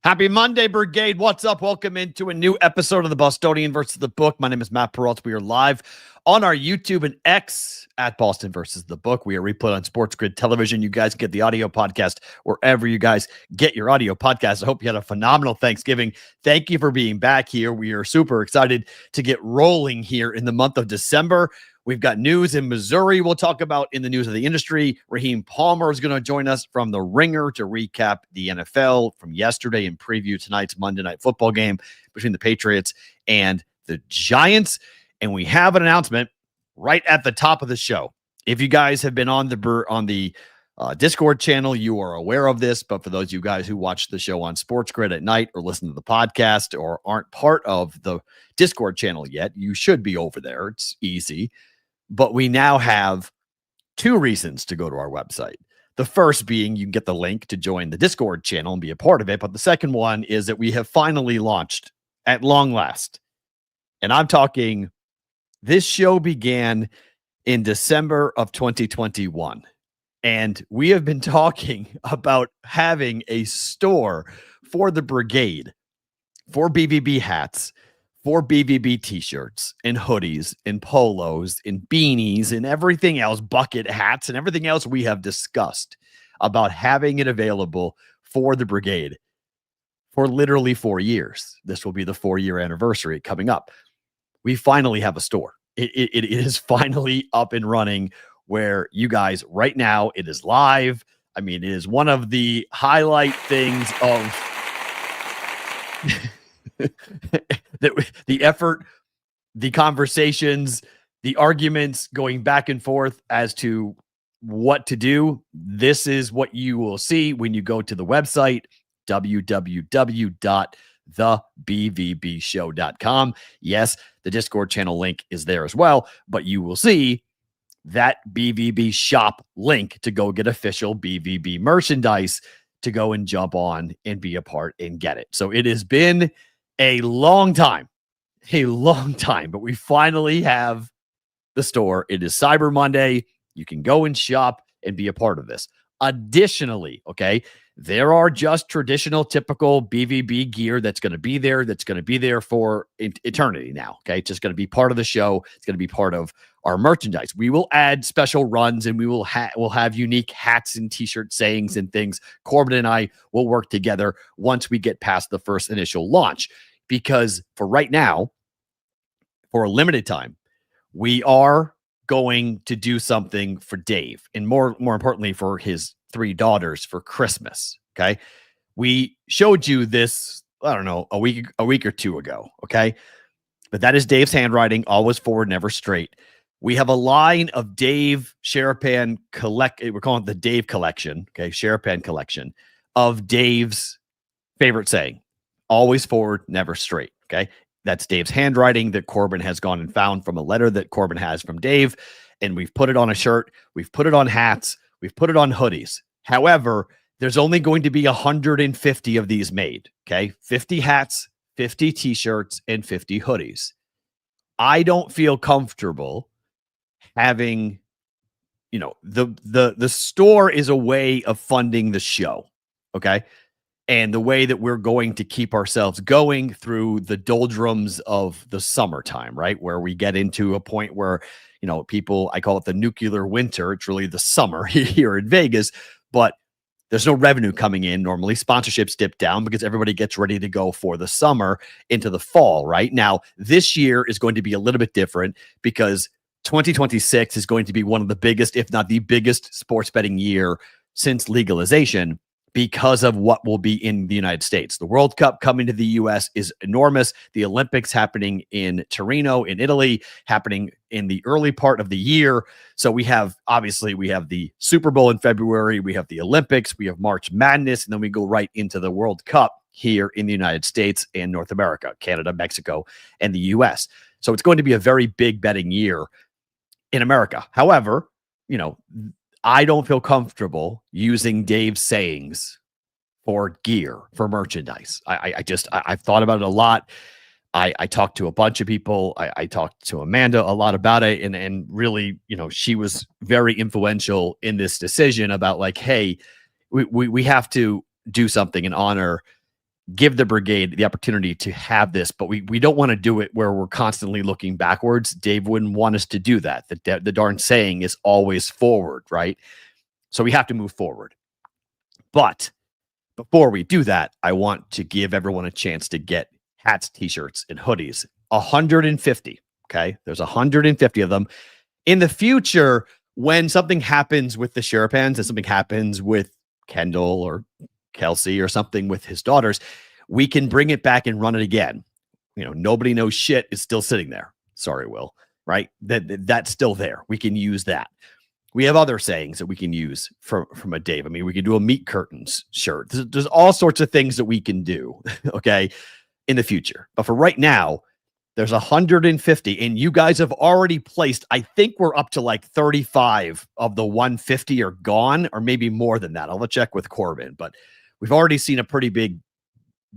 Happy Monday, Brigade. What's up? Welcome into a new episode of the Bostonian versus the Book. My name is Matt Peralta. We are live on our YouTube and X at Boston versus the Book. We are replayed on Sports Grid Television. You guys get the audio podcast wherever you guys get your audio podcast. I hope you had a phenomenal Thanksgiving. Thank you for being back here. We are super excited to get rolling here in the month of December. We've got news in Missouri we'll talk about in the news of the industry. Raheem Palmer is going to join us from The Ringer to recap the NFL from yesterday and preview tonight's Monday Night Football game between the Patriots and the Giants. And we have an announcement right at the top of the show. If you guys have been on the Discord channel, you are aware of this. But for those of you guys who watch the show on Sports Grid at night or listen to the podcast or aren't part of the Discord channel yet, you should be over there. It's easy. But we now have two reasons to go to our website. The first being you can get the link to join the Discord channel and be a part of it. But the second one is that we have finally launched at long last. And I'm talking, this show began in December of 2021. And we have been talking about having a store for the Brigade, for BVB hats, for BVB t-shirts and hoodies and polos and beanies and everything else, bucket hats and everything else we have discussed about having it available for the Brigade for literally 4 years. This will be the 4-year anniversary coming up. We finally have a store. It is finally up and running where you guys right now, it is live. I mean, it is one of the highlight things of the effort, the conversations, the arguments going back and forth as to what to do. This is what you will see when you go to the website, www.thebvbshow.com. Yes, the Discord channel link is there as well, but you will see that BVB shop link to go get official BVB merchandise to go and jump on and be a part and get it. So it has been a long time, but we finally have the store. It is Cyber Monday. You can go and shop and be a part of this. Additionally, okay, there are just traditional, typical BVB gear that's going to be there. That's going to be there for eternity now. Okay, it's just going to be part of the show. It's going to be part of our merchandise. We will add special runs, and we will we'll have unique hats and t-shirt sayings and things. Corbin and I will work together once we get past the first initial launch. Because for right now, for a limited time, we are going to do something for Dave, and more importantly for his 3 daughters for Christmas. Okay, we showed you this, I don't know, a week or two ago. Okay, but that is Dave's handwriting, always forward, never straight. We have a line of Dave Sharapan we're calling it the Dave collection. Okay, Sharapan collection of Dave's favorite saying. Always forward, never straight. Okay. That's Dave's handwriting that Corbin has gone and found from a letter that Corbin has from Dave. And we've put it on a shirt. We've put it on hats. We've put it on hoodies. However, there's only going to be 150 of these made. Okay. 50 hats, 50 t-shirts, and 50 hoodies. I don't feel comfortable having, the store is a way of funding the show. Okay. And the way that we're going to keep ourselves going through the doldrums of the summertime, right? Where we get into a point where, people, I call it the nuclear winter. It's really the summer here in Vegas, but there's no revenue coming in. Normally sponsorships dip down because everybody gets ready to go for the summer into the fall, right? Now, this year is going to be a little bit different because 2026 is going to be one of the biggest, if not the biggest sports betting year since legalization, because of what will be in the United States. The World Cup coming to the U.S. is enormous. The Olympics happening in Torino, in Italy, happening in the early part of the year. So we have the Super Bowl in February. We have the Olympics. We have March Madness. And then we go right into the World Cup here in the United States and North America, Canada, Mexico, and the U.S. So it's going to be a very big betting year in America. However, I don't feel comfortable using Dave's sayings for gear, for merchandise. I've thought about it a lot. I talked to a bunch of people. I talked to Amanda a lot about it. And really, she was very influential in this decision about like, hey, we have to do something and honor give the brigade the opportunity to have this, but we don't want to do it where we're constantly looking backwards. Dave wouldn't want us to do that. The darn saying is always forward, right? So we have to move forward. But before we do that, I want to give everyone a chance to get hats, t-shirts, and hoodies. 150. Okay. There's 150 of them. In the future, when something happens with the Sherpans and something happens with Kendall or Kelsey or something with his daughters, we can bring it back and run it again. Nobody knows shit is still sitting there. Sorry, Will, right? That's still there. We can use that. We have other sayings that we can use from a Dave. I mean, we can do a meat curtains shirt. There's all sorts of things that we can do, okay, in the future. But for right now, there's 150, and you guys have already placed, I think we're up to like 35 of the 150 are gone, or maybe more than that. I'll check with Corbin, but we've already seen a pretty big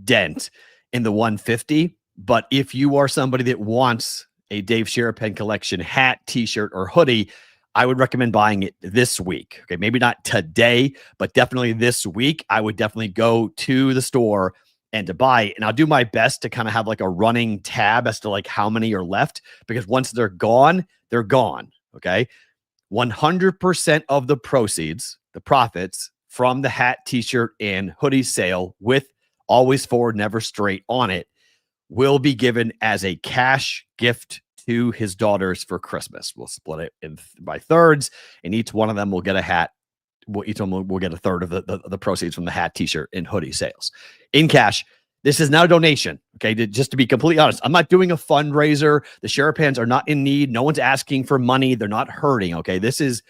dent in the 150. But if you are somebody that wants a Dave Sherpan collection hat, t-shirt, or hoodie, I would recommend buying it this week. Okay, maybe not today, but definitely this week. I would definitely go to the store and to buy it. And I'll do my best to kind of have like a running tab as to like how many are left, because once they're gone, they're gone. Okay. 100% of the proceeds, the profits from the hat, t-shirt, and hoodie sale with always forward, never straight on it will be given as a cash gift to his daughters for Christmas. We'll split it by thirds, and each one of them will get a hat. Each one will get a third of the proceeds from the hat, t-shirt, and hoodie sales in cash. This is not a donation. Okay. Just to be completely honest, I'm not doing a fundraiser. The Sherpans are not in need. No one's asking for money. They're not hurting. Okay. This is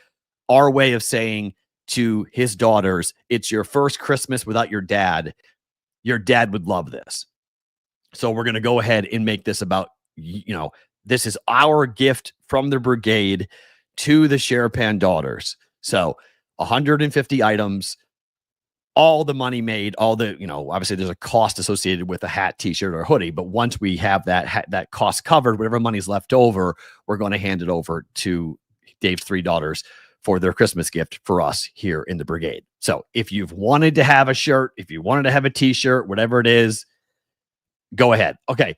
our way of saying to his daughters, it's your first Christmas without your dad. Your dad would love this. So we're going to go ahead and make this about, this is our gift from the brigade to the Sherpan daughters. So 150 items, all the money made, all the, obviously there's a cost associated with a hat, t-shirt, or hoodie. But once we have that cost covered, whatever money's left over, we're going to hand it over to Dave's 3 daughters for their Christmas gift for us here in the brigade. So if you've wanted to have a shirt, if you wanted to have a t-shirt, whatever it is, go ahead. Okay.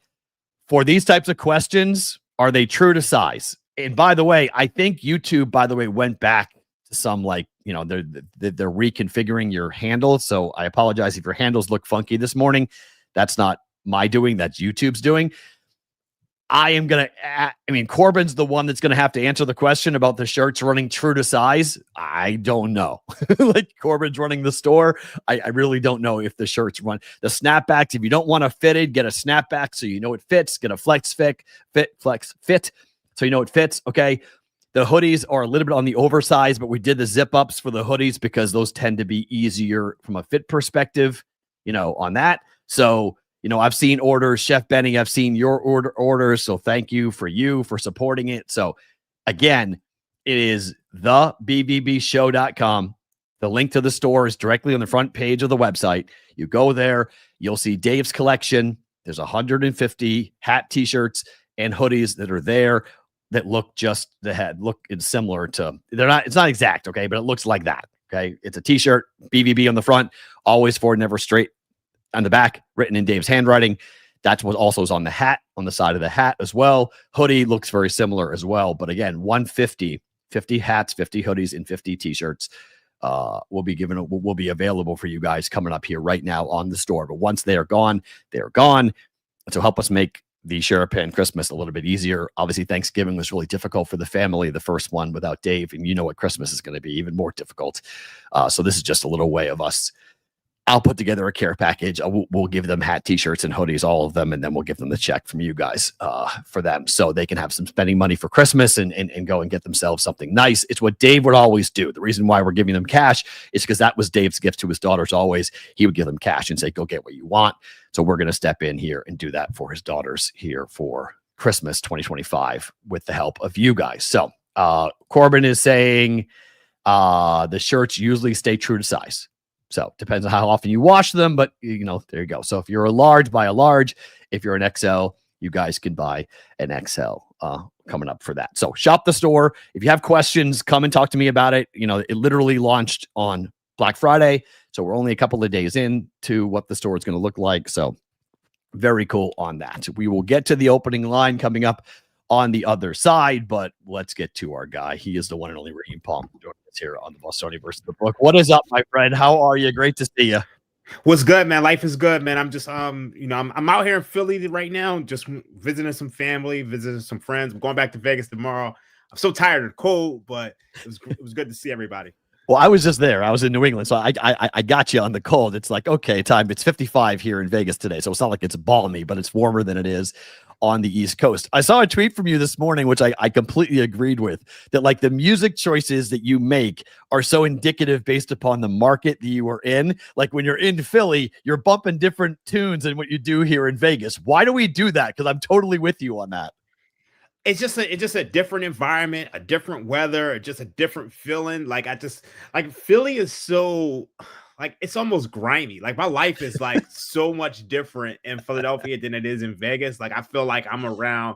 For these types of questions, are they true to size? And by the way, I think YouTube, went back to some they're reconfiguring your handle. So I apologize if your handles look funky this morning. That's not my doing. That's YouTube's doing. Corbin's the one that's going to have to answer the question about the shirts running true to size. I don't know. Corbin's running the store. I really don't know if the shirts run the snapbacks. If you don't want a fitted, get a snapback so you know it fits. Get a flex fit, so you know it fits. Okay. The hoodies are a little bit on the oversized, but we did the zip ups for the hoodies because those tend to be easier from a fit perspective, on that. So, I've seen orders, Chef Benny, I've seen your orders. So thank you for supporting it. So again, it is thebbbshow.com. The link to the store is directly on the front page of the website. You go there, you'll see Dave's collection. There's 150 hat, t-shirts, and hoodies that are there that look it's similar to, it's not exact. Okay. But it looks like that. Okay. It's a t-shirt, BBB on the front, always forward, never straight on the back, written in Dave's handwriting. That's what also is on the hat, on the side of the hat as well. Hoodie looks very similar as well. But again, 150, 50 hats, 50 hoodies, and 50 t-shirts will be available for you guys coming up here right now on the store. But once they are gone, they are gone. So help us make the Sherpan Christmas a little bit easier. Obviously, Thanksgiving was really difficult for the family, the first one without Dave, and you know what Christmas is going to be even more difficult. So this is just a little way of us. I'll put together a care package. We'll give them hat, t-shirts, and hoodies, all of them, and then we'll give them the check from you guys for them so they can have some spending money for Christmas and go and get themselves something nice. It's what Dave would always do. The reason why we're giving them cash is because that was Dave's gift to his daughters always. He would give them cash and say, go get what you want. So we're going to step in here and do that for his daughters here for Christmas 2025 with the help of you guys. So Corbin is saying the shirts usually stay true to size. So depends on how often you wash them, but there you go. So if you're a large, buy a large. If you're an XL, you guys can buy an XL coming up for that. So shop the store. If you have questions, come and talk to me about it. It literally launched on Black Friday. So we're only a couple of days into what the store is going to look like. So very cool on that. We will get to the opening line coming up on the other side, but let's get to our guy. He is the one and only Raheem Palm joining us here on the Bostonian versus the book. What is up, my friend? How are you? Great to see you. What's good, man? Life is good, man. I'm just I'm out here in Philly right now, just visiting some family, visiting some friends. I'm going back to Vegas tomorrow. I'm so tired of the cold, but it was good to see everybody. Well, I was just there. I was in New England, so I got you on the cold. It's like, okay, time. It's 55 here in Vegas today, so it's not like it's balmy, but it's warmer than it is on the East Coast. I saw a tweet from you this morning, which I completely agreed with, that like the music choices that you make are so indicative based upon the market that you are in. Like when you're in Philly, you're bumping different tunes than what you do here in Vegas. Why do we do that? Because I'm totally with you on that. It's just a different environment, a different weather, just a different feeling. Like Philly is so like it's almost grimy. Like my life is like so much different in Philadelphia than it is in Vegas. Like I feel like I'm around,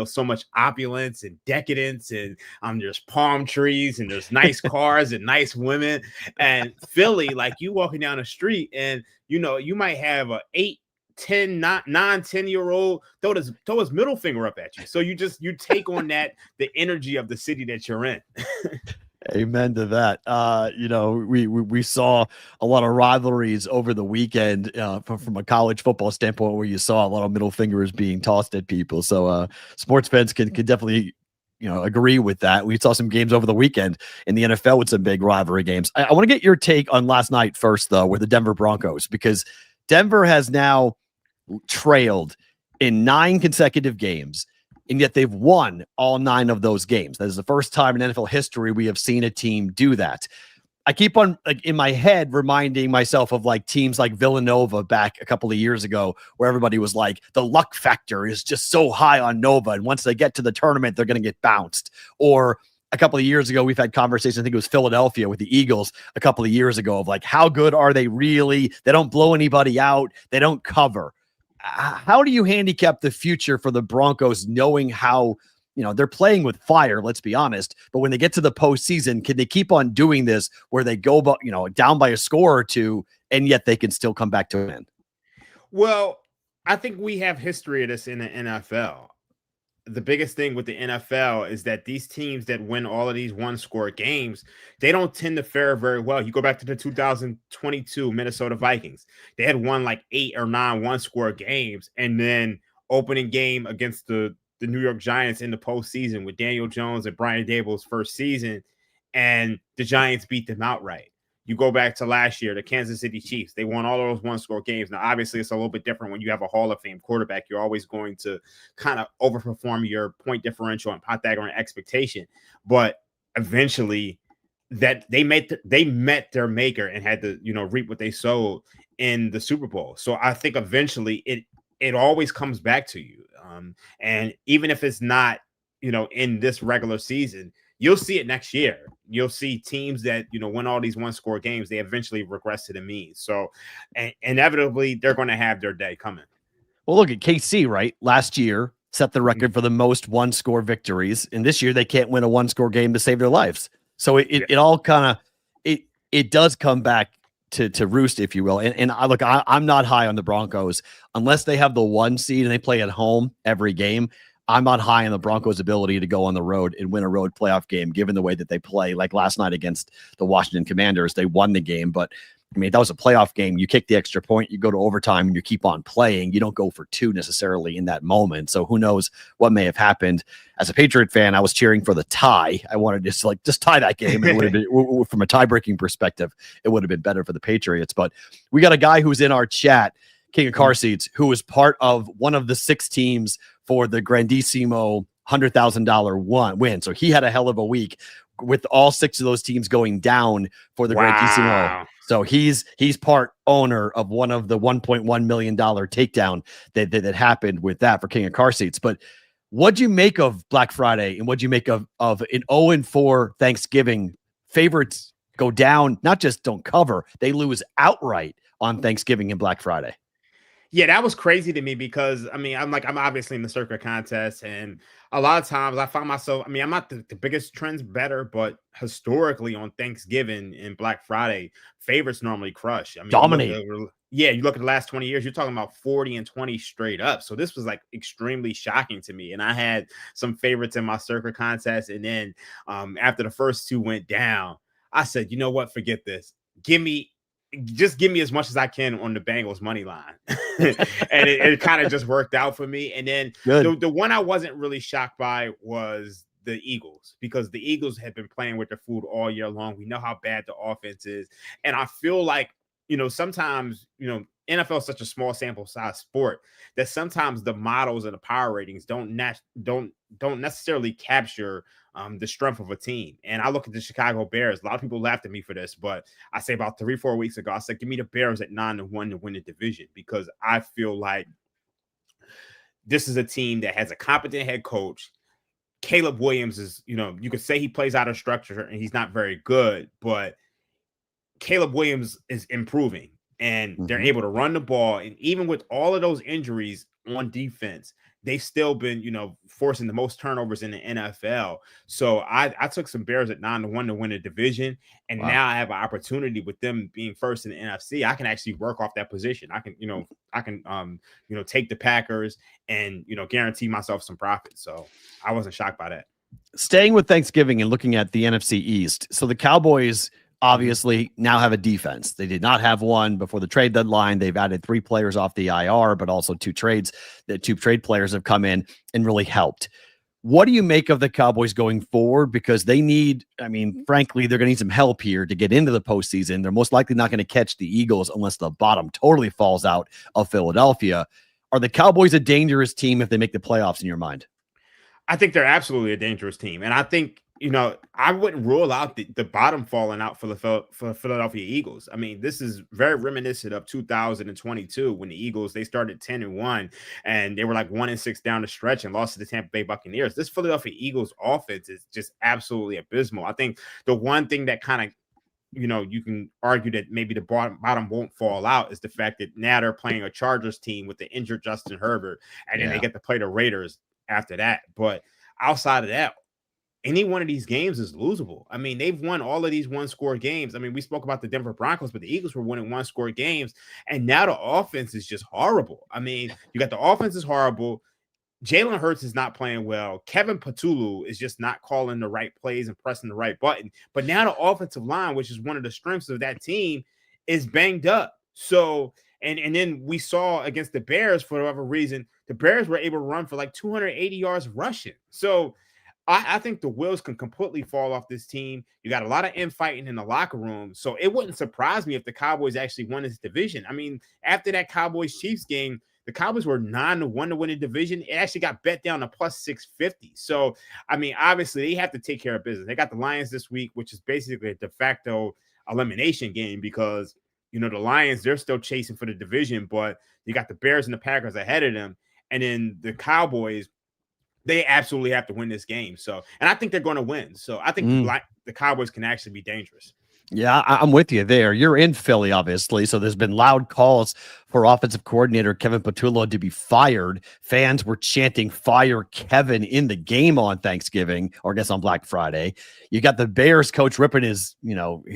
so much opulence and decadence, and there's palm trees and there's nice cars and nice women. And Philly, like you walking down the street and you might have a 10-year-old throw his middle finger up at you. So you take on the energy of the city that you're in. Amen to that. We saw a lot of rivalries over the weekend from a college football standpoint, where you saw a lot of middle fingers being tossed at people. So sports fans can definitely agree with that. We saw some games over the weekend in the NFL with some big rivalry games. I want to get your take on last night first, though, with the Denver Broncos, because Denver has now trailed in 9 consecutive games, and yet they've won all 9 of those games. That is the first time in NFL history we have seen a team do that. I keep on, like, in my head reminding myself of like teams like Villanova back a couple of years ago, where everybody was like, the luck factor is just so high on Nova, and once they get to the tournament, they're going to get bounced. Or a couple of years ago, we've had conversations, I think it was Philadelphia with the Eagles a couple of years ago, of like, how good are they really? They don't blow anybody out. They don't cover. How do you handicap the future for the Broncos, knowing how, they're playing with fire, let's be honest, but when they get to the postseason, can they keep on doing this where they go, down by a score or two, and yet they can still come back to win? Well, I think we have history of this in the NFL. The biggest thing with the NFL is that these teams that win all of these one-score games, they don't tend to fare very well. You go back to the 2022 Minnesota Vikings. They had won like 8 or 9 one-score games, and then opening game against the New York Giants in the postseason with Daniel Jones and Brian Daboll's first season, and the Giants beat them outright. You go back to last year, the Kansas City Chiefs, they won all those one-score games. Now, obviously, it's a little bit different when you have a Hall of Fame quarterback. You're always going to kind of overperform your point differential and Pythagorean expectation. But eventually, that they met their maker and had to, reap what they sowed in the Super Bowl. So I think eventually it always comes back to you. And even if it's not, in this regular season, you'll see it next year. You'll see teams that, win all these one-score games, they eventually regress to the mean. So inevitably, they're going to have their day coming. Well, look at KC, right? Last year set the record for the most one-score victories, and this year they can't win a one-score game to save their lives. So it all kind of it does come back to roost, if you will. And I'm not high on the Broncos unless they have the 1 seed and they play at home every game. I'm not high on the Broncos' ability to go on the road and win a road playoff game, given the way that they play. Like last night against the Washington Commanders, they won the game, but I mean, that was a playoff game. You kick the extra point, you go to overtime, and you keep on playing. You don't go for 2 necessarily in that moment. So who knows what may have happened. As a Patriot fan, I was cheering for the tie. I wanted to just tie that game. It would have been, from a tie-breaking perspective, it would have been better for the Patriots. But we got a guy who's in our chat, King of Car Seats, who was part of one of the 6 teams for the Grandissimo $100,000 win. So he had a hell of a week with all 6 of those teams going down for the Grandissimo. So he's part owner of one of the $1.1 million takedown that happened with that for King of Car Seats. But what'd you make of Black Friday, and what'd you make of an 0-4 Thanksgiving? Favorites go down, not just don't cover, they lose outright on Thanksgiving and Black Friday. Yeah, that was crazy to me because I'm obviously in the Circa contest, and a lot of times I find myself. I'm not the biggest trends better, but historically on Thanksgiving and Black Friday, favorites normally crush. Dominate. You look at the last 20 years, you're talking about 40 and 20 straight up. So this was like extremely shocking to me. And I had some favorites in my Circa contest, and then after the first two went down, I said, you know what, forget this. Just give me as much as I can on the Bengals money line. And it kind of just worked out for me. And then the one I wasn't really shocked by was the Eagles, because the Eagles had been playing with their food all year long. We know how bad the offense is. And I feel like, sometimes, NFL is such a small sample size sport that sometimes the models and the power ratings don't necessarily capture the strength of a team. And I look at the Chicago Bears. A lot of people laughed at me for this, but I say about 3-4 weeks ago, I said, give me the Bears at 9-1 to win the division, because I feel like this is a team that has a competent head coach. Caleb Williams is, you could say he plays out of structure and he's not very good, but Caleb Williams is improving, and they're able to run the ball. And even with all of those injuries on defense, they've still been, forcing the most turnovers in the NFL. So I took some Bears at 9-1 to win the division. And now I have an opportunity with them being first in the NFC. I can actually work off that position. I can take the Packers and, guarantee myself some profit. So I wasn't shocked by that. Staying with Thanksgiving and looking at the NFC East. So the Cowboys obviously now have a defense. They did not have one before the trade deadline. They've added 3 players off the IR, but also 2 trades. The 2 trade players have come in and really helped. What do you make of the Cowboys going forward? Because they need, frankly, they're going to need some help here to get into the postseason. They're most likely not going to catch the Eagles unless the bottom totally falls out of Philadelphia. Are the Cowboys a dangerous team if they make the playoffs in your mind? I think they're absolutely a dangerous team. And I think, I wouldn't rule out the bottom falling out for the Philadelphia Eagles. This is very reminiscent of 2022 when the Eagles, they started 10-1 and they were like 1-6 down the stretch and lost to the Tampa Bay Buccaneers. This Philadelphia Eagles offense is just absolutely abysmal. I think the one thing that kind of, you can argue that maybe the bottom won't fall out is the fact that now they're playing a Chargers team with the injured Justin Herbert, and then they get to play the Raiders after that. But outside of that, any one of these games is losable. They've won all of these one-score games. We spoke about the Denver Broncos, but the Eagles were winning one-score games, and now the offense is just horrible. You got the offense is horrible. Jalen Hurts is not playing well. Kevin Patulu is just not calling the right plays and pressing the right button. But now the offensive line, which is one of the strengths of that team, is banged up. So, and then we saw against the Bears, for whatever reason, the Bears were able to run for like 280 yards rushing. So I think the wheels can completely fall off this team. You got a lot of infighting in the locker room. So it wouldn't surprise me if the Cowboys actually won this division. After that Cowboys-Chiefs game, the Cowboys were 9-1 to win the division. It actually got bet down to plus 650. So, obviously they have to take care of business. They got the Lions this week, which is basically a de facto elimination game because, the Lions, they're still chasing for the division, but you got the Bears and the Packers ahead of them. And then the Cowboys, they absolutely have to win this game. So, and I think they're going to win. So I think the Cowboys can actually be dangerous. Yeah, I'm with you there. You're in Philly, obviously. So there's been loud calls for offensive coordinator Kevin Patullo to be fired. Fans were chanting "Fire Kevin" in the game on Thanksgiving, or I guess on Black Friday. You got the Bears coach ripping his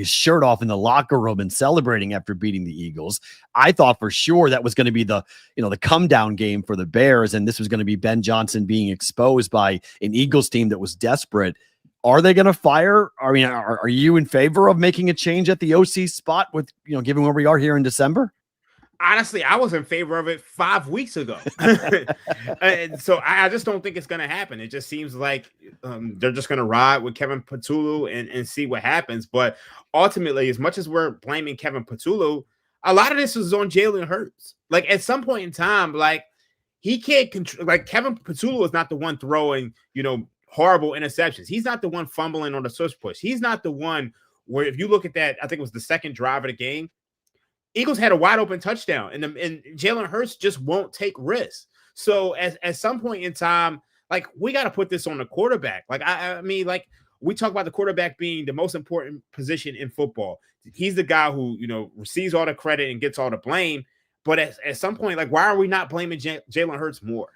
shirt off in the locker room and celebrating after beating the Eagles. I thought for sure that was going to be the come down game for the Bears, and this was going to be Ben Johnson being exposed by an Eagles team that was desperate. Are they going to fire? Are you in favor of making a change at the OC spot with, given where we are here in December? Honestly, I was in favor of it 5 weeks ago. And so I just don't think it's going to happen. It just seems like they're just going to ride with Kevin Patullo and see what happens. But ultimately, as much as we're blaming Kevin Patullo, a lot of this is on Jalen Hurts. Like at some point in time, like he can't control, like Kevin Patullo is not the one throwing, horrible interceptions. He's not the one fumbling on the switch push. He's not the one where, if you look at that, I think it was the second drive of the game, Eagles had a wide open touchdown, and Jalen Hurts just won't take risks. So at some point in time, like we got to put this on the quarterback. Like like we talk about the quarterback being the most important position in football. He's the guy who receives all the credit and gets all the blame. But at some point, like, why are we not blaming Jalen Hurts more?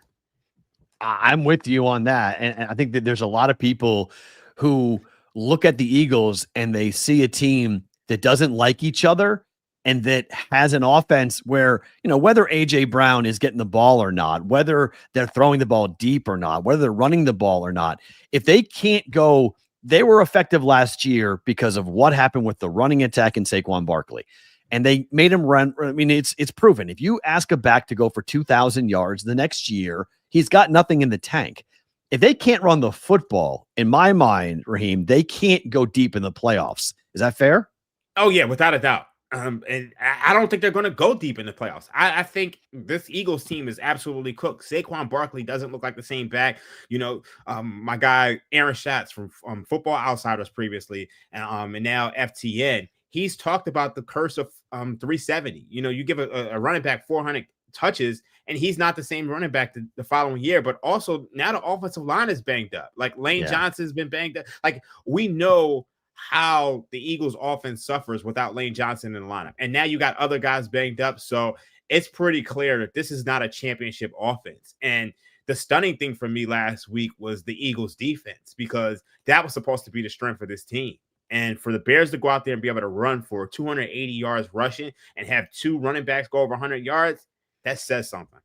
I'm with you on that. And I think that there's a lot of people who look at the Eagles and they see a team that doesn't like each other and that has an offense where, whether AJ Brown is getting the ball or not, whether they're throwing the ball deep or not, whether they're running the ball or not, if they can't go, they were effective last year because of what happened with the running attack in Saquon Barkley. And they made him run. I mean, it's proven. If you ask a back to go for 2,000 yards the next year, he's got nothing in the tank. If they can't run the football, in my mind, Raheem, they can't go deep in the playoffs. Is that fair? Oh, yeah, without a doubt. And I don't think they're going to go deep in the playoffs. I think this Eagles team is absolutely cooked. Saquon Barkley doesn't look like the same back. My guy Aaron Schatz from Football Outsiders previously, and now FTN, he's talked about the curse of 370. You give a running back 400 touches, and he's not the same running back the following year. But also now the offensive line is banged up. Like Lane Johnson's been banged up. Like, we know how the Eagles offense suffers without Lane Johnson in the lineup. And now you got other guys banged up. So it's pretty clear that this is not a championship offense. And the stunning thing for me last week was the Eagles defense, because that was supposed to be the strength of this team. And for the Bears to go out there and be able to run for 280 yards rushing and have two running backs go over 100 yards, that says something.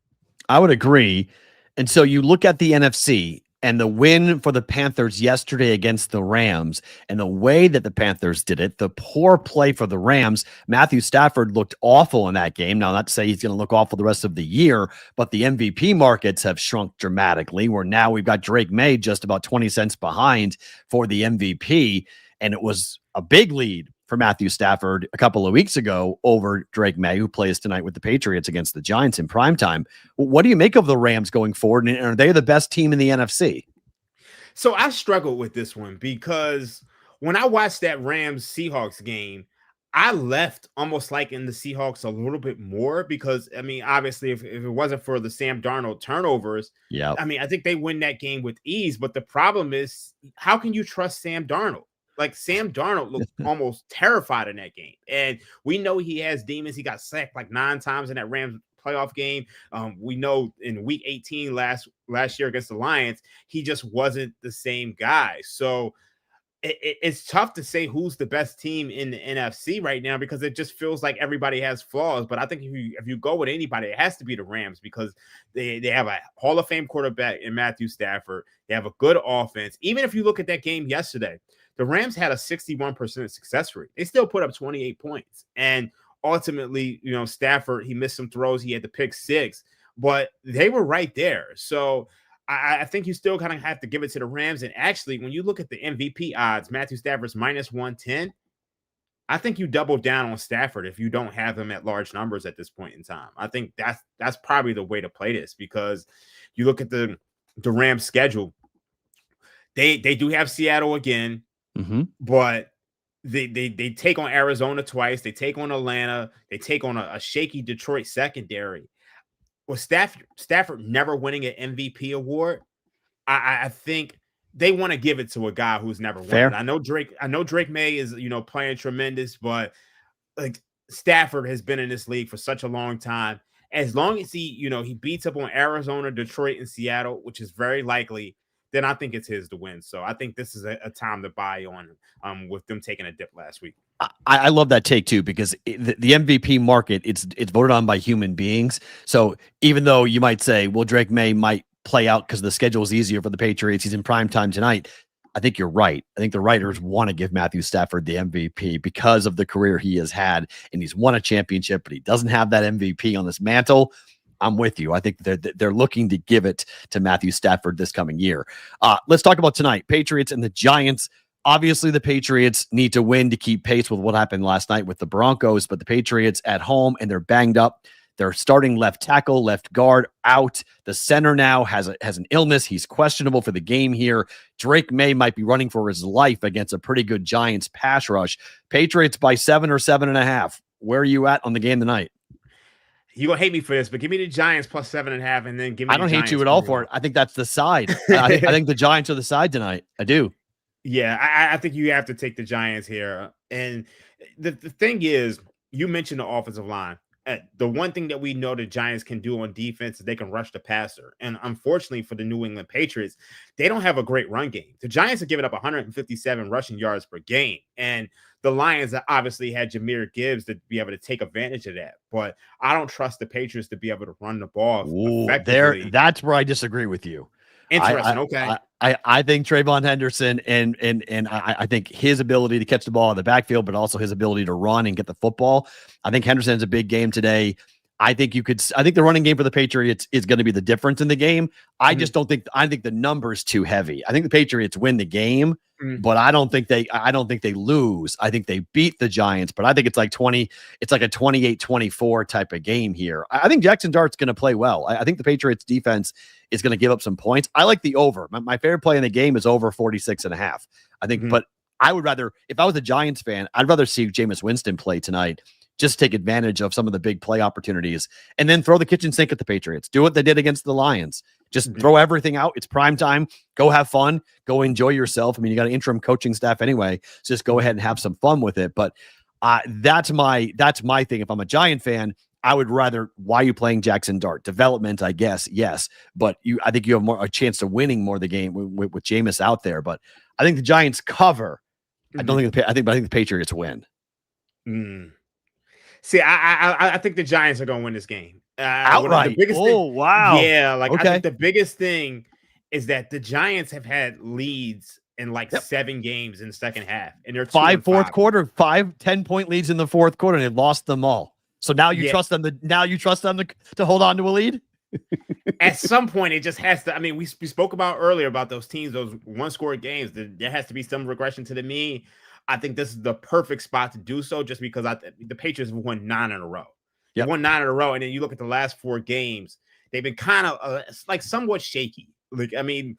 I would agree. And so you look at the NFC and the win for the Panthers yesterday against the Rams, and the way that the Panthers did it, the poor play for the Rams. Matthew Stafford looked awful in that game. Now, not to say he's going to look awful the rest of the year, but the MVP markets have shrunk dramatically, where now we've got Drake May just about 20 cents behind for the MVP. And it was a big lead for Matthew Stafford a couple of weeks ago over Drake May, who plays tonight with the Patriots against the Giants in primetime. What do you make of the Rams going forward? And are they the best team in the NFC? So I struggled with this one, because when I watched that Rams-Seahawks game, I left almost like in the Seahawks a little bit more, because, I mean, obviously, if it wasn't for the Sam Darnold turnovers, I mean, I think they win that game with ease. But the problem is, how can you trust Sam Darnold? Like, Sam Darnold looked almost terrified in that game. And we know he has demons. He got sacked like 9 times in that Rams playoff game. We know in week 18 last year against the Lions, he just wasn't the same guy. So it's tough to say who's the best team in the NFC right now, because it just feels like everybody has flaws. But I think if you go with anybody, it has to be the Rams, because they have a Hall of Fame quarterback in Matthew Stafford. They have a good offense. Even if you look at that game yesterday, the Rams had a 61% success rate. They still put up 28 points. And ultimately, Stafford, he missed some throws. He had the pick 6, but they were right there. So I think you still kind of have to give it to the Rams. And actually, when you look at the MVP odds, Matthew Stafford's minus 110. I think you double down on Stafford if you don't have him at large numbers at this point in time. I think that's probably the way to play this, because you look at the Rams schedule. They do have Seattle again, but they take on Arizona twice. They take on Atlanta. They take on a shaky Detroit secondary. Well, Stafford never winning an MVP award, I think they want to give it to a guy who's never won it. I know Drake May is, playing tremendous, but like, Stafford has been in this league for such a long time. As long as he beats up on Arizona, Detroit, and Seattle, which is very likely, then I think it's his to win. So I think this is a time to buy on with them taking a dip last week. I love that take too, because the MVP market, it's voted on by human beings. So even though you might say, well, Drake May might play out because the schedule is easier for the Patriots, he's in prime time tonight, I think you're right. I think the writers want to give Matthew Stafford the MVP because of the career he has had, and he's won a championship, but he doesn't have that MVP on this mantle. I'm with you. I think they're looking to give it to Matthew Stafford this coming year. Let's talk about tonight. Patriots and the Giants. Obviously, the Patriots need to win to keep pace with what happened last night with the Broncos, but the Patriots at home, and they're banged up. They're starting left tackle, left guard out. The center now has an illness. He's questionable for the game here. Drake May might be running for his life against a pretty good Giants pass rush. Patriots by 7 or 7.5. Where are you at on the game tonight? You're going to hate me for this, but give me the Giants plus 7.5, and then give me I don't hate you at all for it. I think that's the side. I think the Giants are the side tonight. I do. Yeah, I think you have to take the Giants here. And the thing is, you mentioned the offensive line. The one thing that we know the Giants can do on defense is they can rush the passer. And unfortunately for the New England Patriots, they don't have a great run game. The Giants are giving up 157 rushing yards per game. And the Lions obviously had Jahmyr Gibbs to be able to take advantage of that. But I don't trust the Patriots to be able to run the ball effectively. That's where I disagree with you. Interesting. Okay. I think Trayvon Henderson and I think his ability to catch the ball in the backfield, but also his ability to run and get the football. I think Henderson's a big game today. I think the running game for the Patriots is going to be the difference in the game. I just don't think, I think the number's too heavy. I think the Patriots win the game, but I don't think they lose. I think they beat the Giants, but I think it's like a 28-24 type of game here. I think Jackson Dart's going to play well. I think the Patriots defense is going to give up some points. I like the over. My favorite play in the game is over 46.5. I think, but I would rather, if I was a Giants fan, I'd rather see Jameis Winston play tonight. Just take advantage of some of the big play opportunities and then throw the kitchen sink at the Patriots. Do what they did against the Lions. Just throw everything out. It's prime time. Go have fun. Go enjoy yourself. I mean, you got an interim coaching staff anyway. So just go ahead and have some fun with it. But that's my thing. If I'm a Giant fan, I would rather, why are you playing Jackson Dart? Development, I guess, yes. But I think you have a chance of winning more the game with Jameis out there. But I think the Giants cover. I think the Patriots win. See, I think the Giants are going to win this game outright. Wow! Yeah, I think the biggest thing is that the Giants have had leads in 7 games in the second half, and they're 5 10-point leads in the fourth quarter, and they've lost them all. So now you trust them to hold on to a lead. At some point, it just has to. I mean, we spoke about earlier about those teams, those one-score games. There has to be some regression to the mean. I think this is the perfect spot to do so, just because the Patriots have won 9 in a row. They won 9 in a row, and then you look at the last 4 games; they've been kind of somewhat shaky. I mean,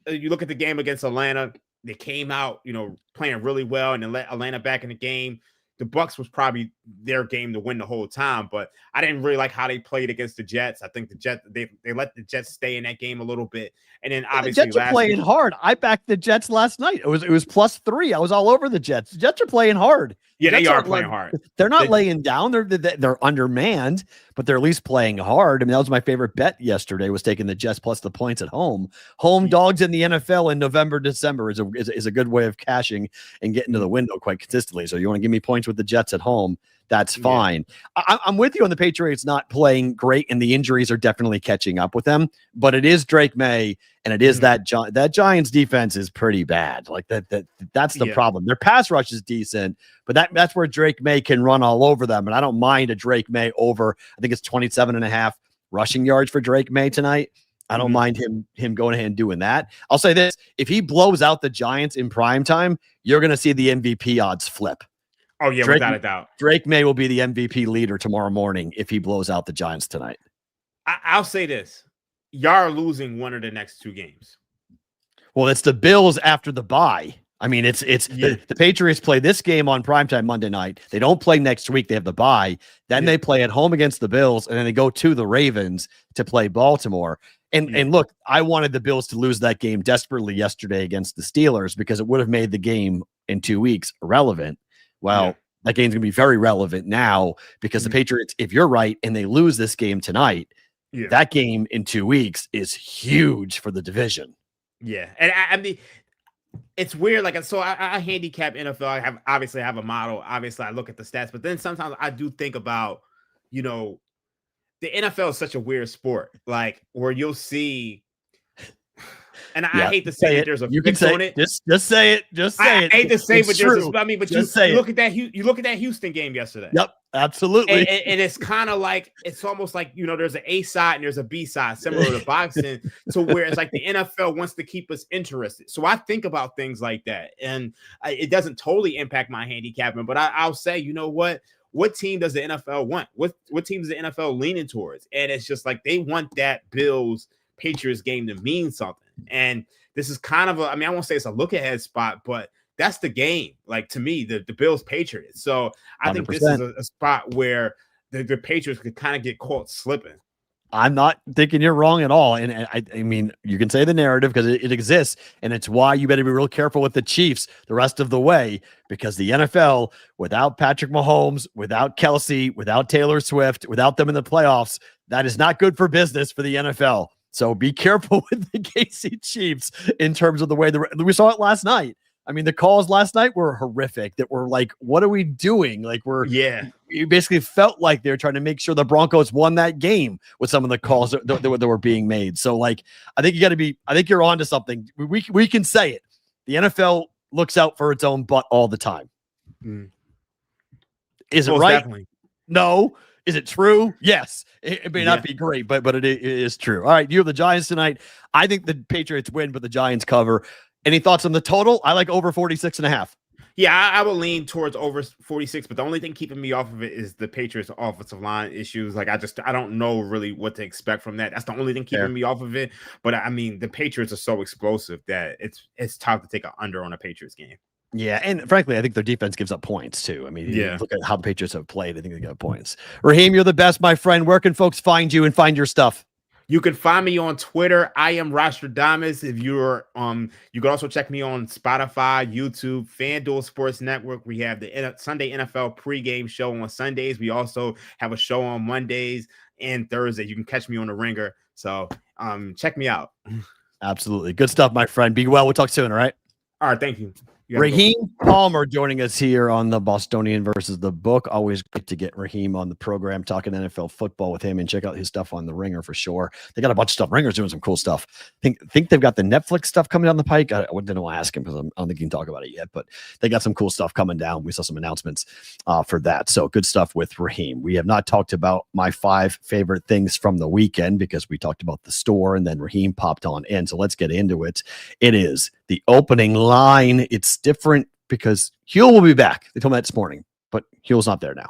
you look at the game against Atlanta; they came out, playing really well, and then let Atlanta back in the game. The Bucs was probably their game to win the whole time, but I didn't really like how they played against the Jets. I think the Jets they let the Jets stay in that game a little bit, and then obviously the Jets are playing hard. I backed the Jets last night. It was +3. I was all over the Jets. The Jets are playing hard. Yeah, they are playing hard. They're not laying down. They're undermanned, but they're at least playing hard. I mean, that was my favorite bet yesterday, was taking the Jets plus the points at home. Home dogs in the NFL in November, December is a good way of cashing and getting to the window quite consistently. So you want to give me points with the Jets at home, that's fine. I'm with you on the Patriots not playing great, and the injuries are definitely catching up with them. But it is Drake May, and it is that Giants defense is pretty bad. That's the problem. Their pass rush is decent, but that's where Drake May can run all over them. And I don't mind a Drake May over. I think it's 27.5 rushing yards for Drake May tonight. I don't mind him going ahead and doing that. I'll say this: if he blows out the Giants in prime time, you're going to see the MVP odds flip. Oh, yeah, without a doubt. Drake May will be the MVP leader tomorrow morning if he blows out the Giants tonight. I'll say this. Y'all are losing one of the next 2 games. Well, it's the Bills after the bye. I mean, the Patriots play this game on primetime Monday night. They don't play next week. They have the bye. Then they play at home against the Bills, and then they go to the Ravens to play Baltimore. And look, I wanted the Bills to lose that game desperately yesterday against the Steelers because it would have made the game in 2 weeks irrelevant. Well, that game's going to be very relevant now because the Patriots, if you're right, and they lose this game tonight, that game in 2 weeks is huge for the division. Yeah. And I mean, it's weird. So I handicap NFL. I obviously have a model. Obviously, I look at the stats, but then sometimes I do think about, the NFL is such a weird sport, where you'll see. And I hate to say that there's a fix on it. Just say it. Just say it. I hate to say, but true. But you look at that. You look at that Houston game yesterday. Yep, absolutely. And it's kind of it's almost like there's an A side and there's a B side, similar to boxing, to where it's like the NFL wants to keep us interested. So I think about things like that, and it doesn't totally impact my handicapping. But I'll say, what team does the NFL want? What team is the NFL leaning towards? And it's just they want that Bills Patriots game to mean something. And this is kind of I won't say it's a look ahead spot, but that's the game. To me, the Bills Patriots. So I 100%. Think this is a spot where the Patriots could kind of get caught slipping. I'm not thinking you're wrong at all. And I mean, you can say the narrative because it exists, and it's why you better be real careful with the Chiefs the rest of the way, because the NFL, without Patrick Mahomes, without Kelsey, without Taylor Swift, without them in the playoffs, that is not good for business for the NFL. So be careful with the KC Chiefs in terms of the way we saw it last night. I mean, the calls last night were horrific. That were like, what are we doing? Like, you basically felt like they're trying to make sure the Broncos won that game with some of the calls that were being made. So, like, I think you're onto something. We can say it. The NFL looks out for its own butt all the time. Is it right? Definitely. No. Is it true? Yes. It may not be great, but it is true. All right. You have the Giants tonight. I think the Patriots win, but the Giants cover. Any thoughts on the total? I like over 46.5. Yeah, I will lean towards over 46, but the only thing keeping me off of it is the Patriots offensive line issues. Like, I don't know really what to expect from that. That's the only thing keeping me off of it. But I mean, the Patriots are so explosive that it's tough to take an under on a Patriots game. Yeah, and frankly, I think their defense gives up points too. I mean, look at how the Patriots have played. I think they give up points. Raheem, you're the best, my friend. Where can folks find you and find your stuff? You can find me on Twitter. I am Rostradamus. If you're you can also check me on Spotify, YouTube, FanDuel Sports Network. We have the Sunday NFL pregame show on Sundays. We also have a show on Mondays and Thursdays. You can catch me on the Ringer. So check me out. Absolutely. Good stuff, my friend. Be well. We'll talk soon. All right. All right. Thank you. Raheem Palmer joining us here on the Bostonian versus the book. Always great to get Raheem on the program, talking NFL football with him, and check out his stuff on the Ringer for sure. They got a bunch of stuff. Ringer's doing some cool stuff. Think they've got the Netflix stuff coming down the pike. I didn't want to ask him because I don't think he can talk about it yet, but they got some cool stuff coming down. We saw some announcements for that. So good stuff with Raheem. We have not talked about my 5 favorite things from the weekend because we talked about the store and then Raheem popped on in. So let's get into it. It is the opening line. It's different because Huel will be back. They told me that this morning, but Huel's not there now.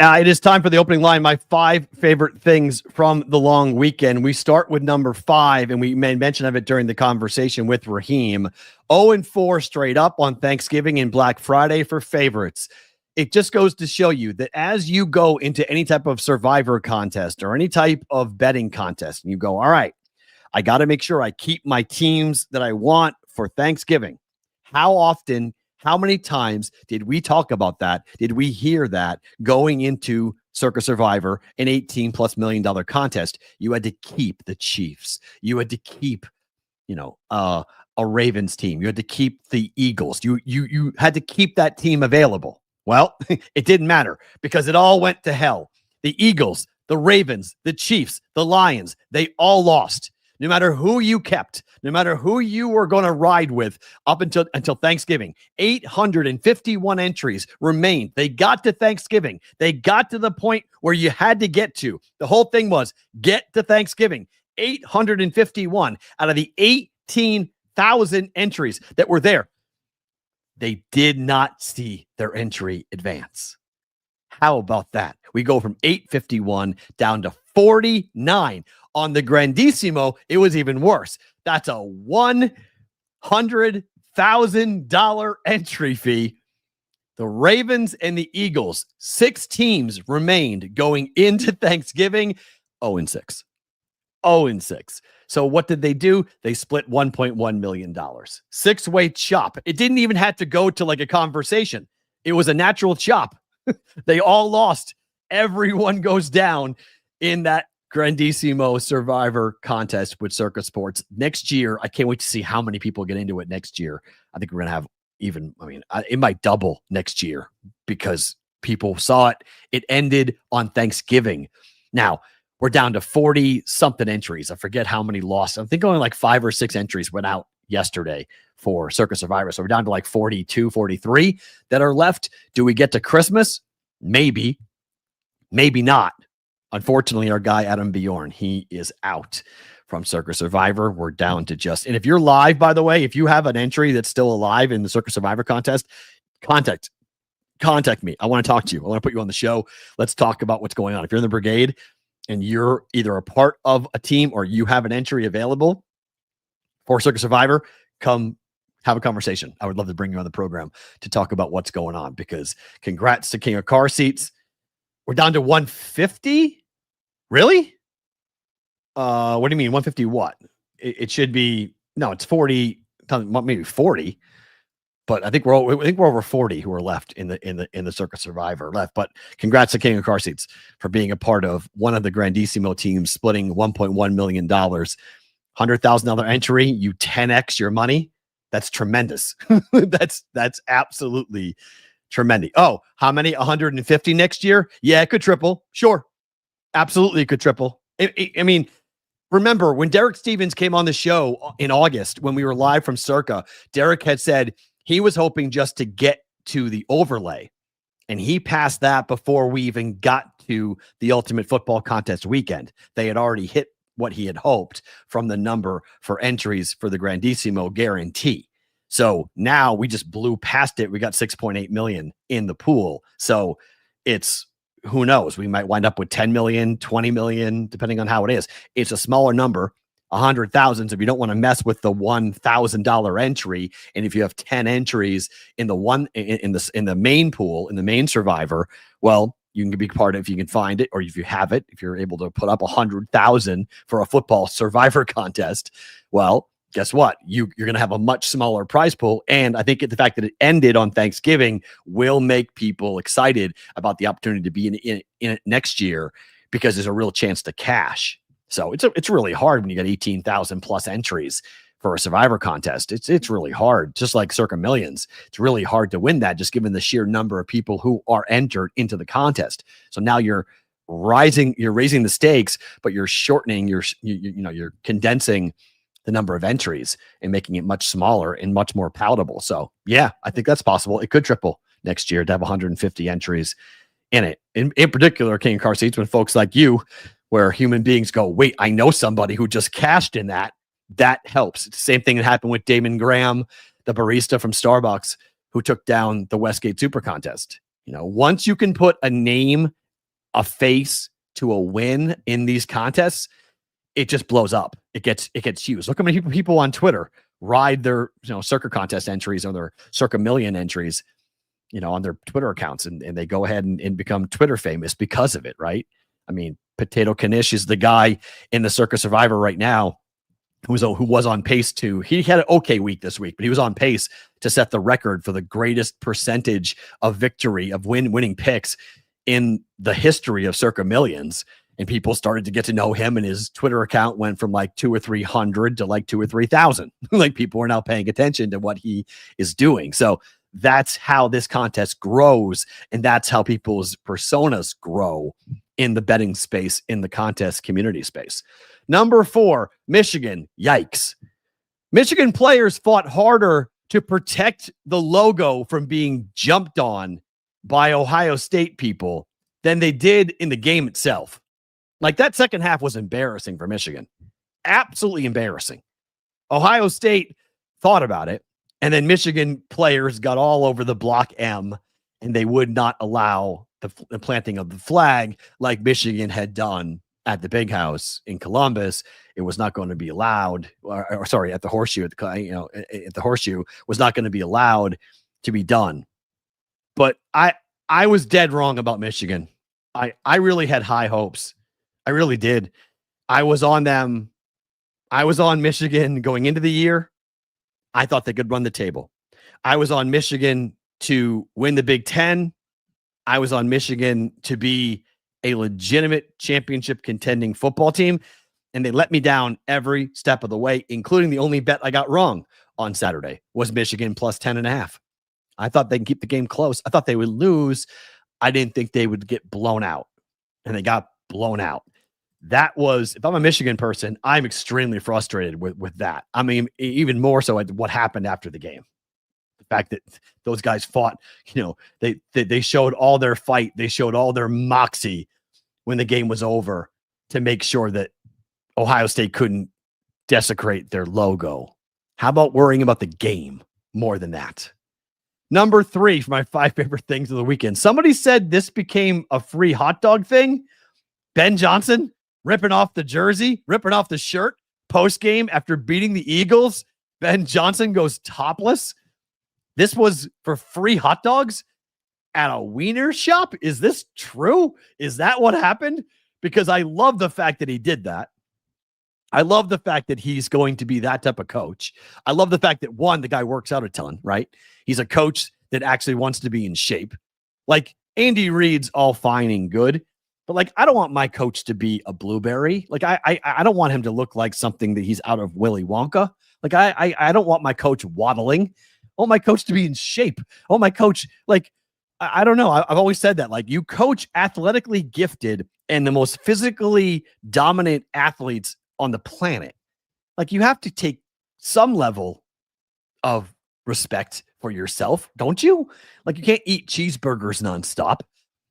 It is time for the opening line. My 5 favorite things from the long weekend. We start with number 5, and we made mention of it during the conversation with Raheem. 0-4 straight up on Thanksgiving and Black Friday for favorites. It just goes to show you that as you go into any type of Survivor contest or any type of betting contest, and you go, all right, I got to make sure I keep my teams that I want for Thanksgiving. How many times did we talk about that? Did we hear that going into Circa Survivor, an $18+ million contest? You had to keep the Chiefs. You had to keep, a Ravens team. You had to keep the Eagles. You had to keep that team available. Well, it didn't matter because it all went to hell. The Eagles, the Ravens, the Chiefs, the Lions, they all lost. No matter who you kept, no matter who you were going to ride with up until Thanksgiving, 851 entries remained. They got to Thanksgiving. They got to the point where you had to get to. The whole thing was get to Thanksgiving. 851 out of the 18,000 entries that were there. They did not see their entry advance. How about that? We go from 851 down to 49. On the Grandissimo, it was even worse. That's a $100,000 entry fee. The Ravens and the Eagles, 6 teams remained going into Thanksgiving, 0-6. 0-6. So what did they do? They split $1.1 million. 6-way chop. It didn't even have to go to like a conversation. It was a natural chop. They all lost. Everyone goes down in that Grandissimo Survivor contest with Circa Sports. Next year, I can't wait to see how many people get into it next year. I think we're going to have it might double next year because people saw it. It ended on Thanksgiving. Now, we're down to 40-something entries. I forget how many lost. I think only like 5 or 6 entries went out yesterday for Circa Survivor. So we're down to like 42, 43 that are left. Do we get to Christmas? Maybe. Maybe not. Unfortunately, our guy, Adam Bjorn, he is out from Circa Survivor. We're down to just... And if you're live, by the way, if you have an entry that's still alive in the Circa Survivor contest, contact me. I want to talk to you. I want to put you on the show. Let's talk about what's going on. If you're in the brigade and you're either a part of a team or you have an entry available for Circa Survivor, come have a conversation. I would love to bring you on the program to talk about what's going on, because congrats to King of Car Seats. We're down to 150. Really? What do you mean 150? What? It should be, no, it's 40, maybe 40. But I think we're over 40 who are left in the Circa Survivor left. But congrats to King of Car Seats for being a part of one of the Grandissimo teams, splitting $1.1 million, $100,000 entry. You 10x your money. That's tremendous. that's absolutely tremendous. Oh, how many? 150 next year? Yeah, it could triple. Sure, absolutely, it could triple. I mean, remember when Derek Stevens came on the show in August when we were live from Circa? Derek had said he was hoping just to get to the overlay, and he passed that before we even got to the Ultimate Football Contest weekend. They had already hit what he had hoped from the number for entries for the Grandissimo guarantee. So now we just blew past it. We got 6.8 million in the pool. So it's, who knows? We might wind up with 10 million, 20 million, depending on how it is. It's a smaller number. 100,000. If you don't want to mess with the $1,000 entry, and if you have 10 entries in the main pool, in the main Survivor, well, you can be part of, if you can find it, or if you have it, if you're able to put up 100,000 for a football Survivor contest, well, guess what? You're going to have a much smaller prize pool. And I think the fact that it ended on Thanksgiving will make people excited about the opportunity to be in it next year, because there's a real chance to cash. So it's really hard when you got 18,000 plus entries for a Survivor contest. It's really hard, just like Circa Millions. It's really hard to win that, just given the sheer number of people who are entered into the contest. So now you're raising the stakes, but you're shortening you're condensing the number of entries and making it much smaller and much more palatable. So yeah, I think that's possible. It could triple next year to have 150 entries in it. In particular, King of Car Seats, when folks like you, where human beings go, wait, I know somebody who just cashed in that helps. It's the same thing that happened with Damon Graham, the barista from Starbucks, who took down the Westgate Super Contest. Once you can put a name, a face to a win in these contests, it just blows up. It gets huge. Look how many people on Twitter ride their Circa contest entries or their Circa Million entries, on their Twitter accounts, and they go ahead and become Twitter famous because of it, right? I mean, Potato Kanish is the guy in the Circa Survivor right now who was on pace to, he had an okay week this week, but he was on pace to set the record for the greatest percentage of victory of winning picks in the history of Circa Millions. And people started to get to know him, and his Twitter account went from like 200 or 300 to like 2,000 or 3,000. Like, people are now paying attention to what he is doing. So that's how this contest grows, and that's how people's personas grow in the betting space, in the contest community space. Number 4, Michigan. Yikes. Michigan players fought harder to protect the logo from being jumped on by Ohio State people than they did in the game itself. Like, that second half was embarrassing for Michigan. Absolutely embarrassing. Ohio State thought about it, and then Michigan players got all over the block M, and they would not allow the planting of the flag like Michigan had done at the Big House in Columbus. It was not going to be allowed, or sorry, at the Horseshoe, at the Horseshoe was not going to be allowed to be done. But I was dead wrong about Michigan. I really had high hopes. I really did. I was on them. I was on Michigan going into the year. I thought they could run the table. I was on Michigan to win the Big Ten. I was on Michigan to be a legitimate championship contending football team. And they let me down every step of the way, including the only bet I got wrong on Saturday was Michigan plus 10.5. I thought they can keep the game close. I thought they would lose. I didn't think they would get blown out, and they got blown out. That was, if I'm a Michigan person, I'm extremely frustrated with that. I mean, even more so at what happened after the game. The fact that those guys fought, they showed all their fight. They showed all their moxie when the game was over to make sure that Ohio State couldn't desecrate their logo. How about worrying about the game more than that? Number 3 for my 5 favorite things of the weekend. Somebody said this became a free hot dog thing. Ben Johnson ripping off the jersey, ripping off the shirt post game after beating the Eagles Ben Johnson goes topless. This was for free hot dogs at a wiener shop. Is this true? Is that what happened? Because I love the fact that he did that. I love the fact that he's going to be that type of coach. I love the fact that, one, the guy works out a ton, right? He's a coach that actually wants to be in shape. Like, Andy Reid's all fine and good, but like, I don't want my coach to be a blueberry. Like, I don't want him to look like something that he's out of Willy Wonka. Like, I don't want my coach waddling. I want my coach to be in shape. I want my coach, like, I don't know. I've always said that, like, you coach athletically gifted and the most physically dominant athletes on the planet. Like, you have to take some level of respect for yourself, don't you? Like, you can't eat cheeseburgers nonstop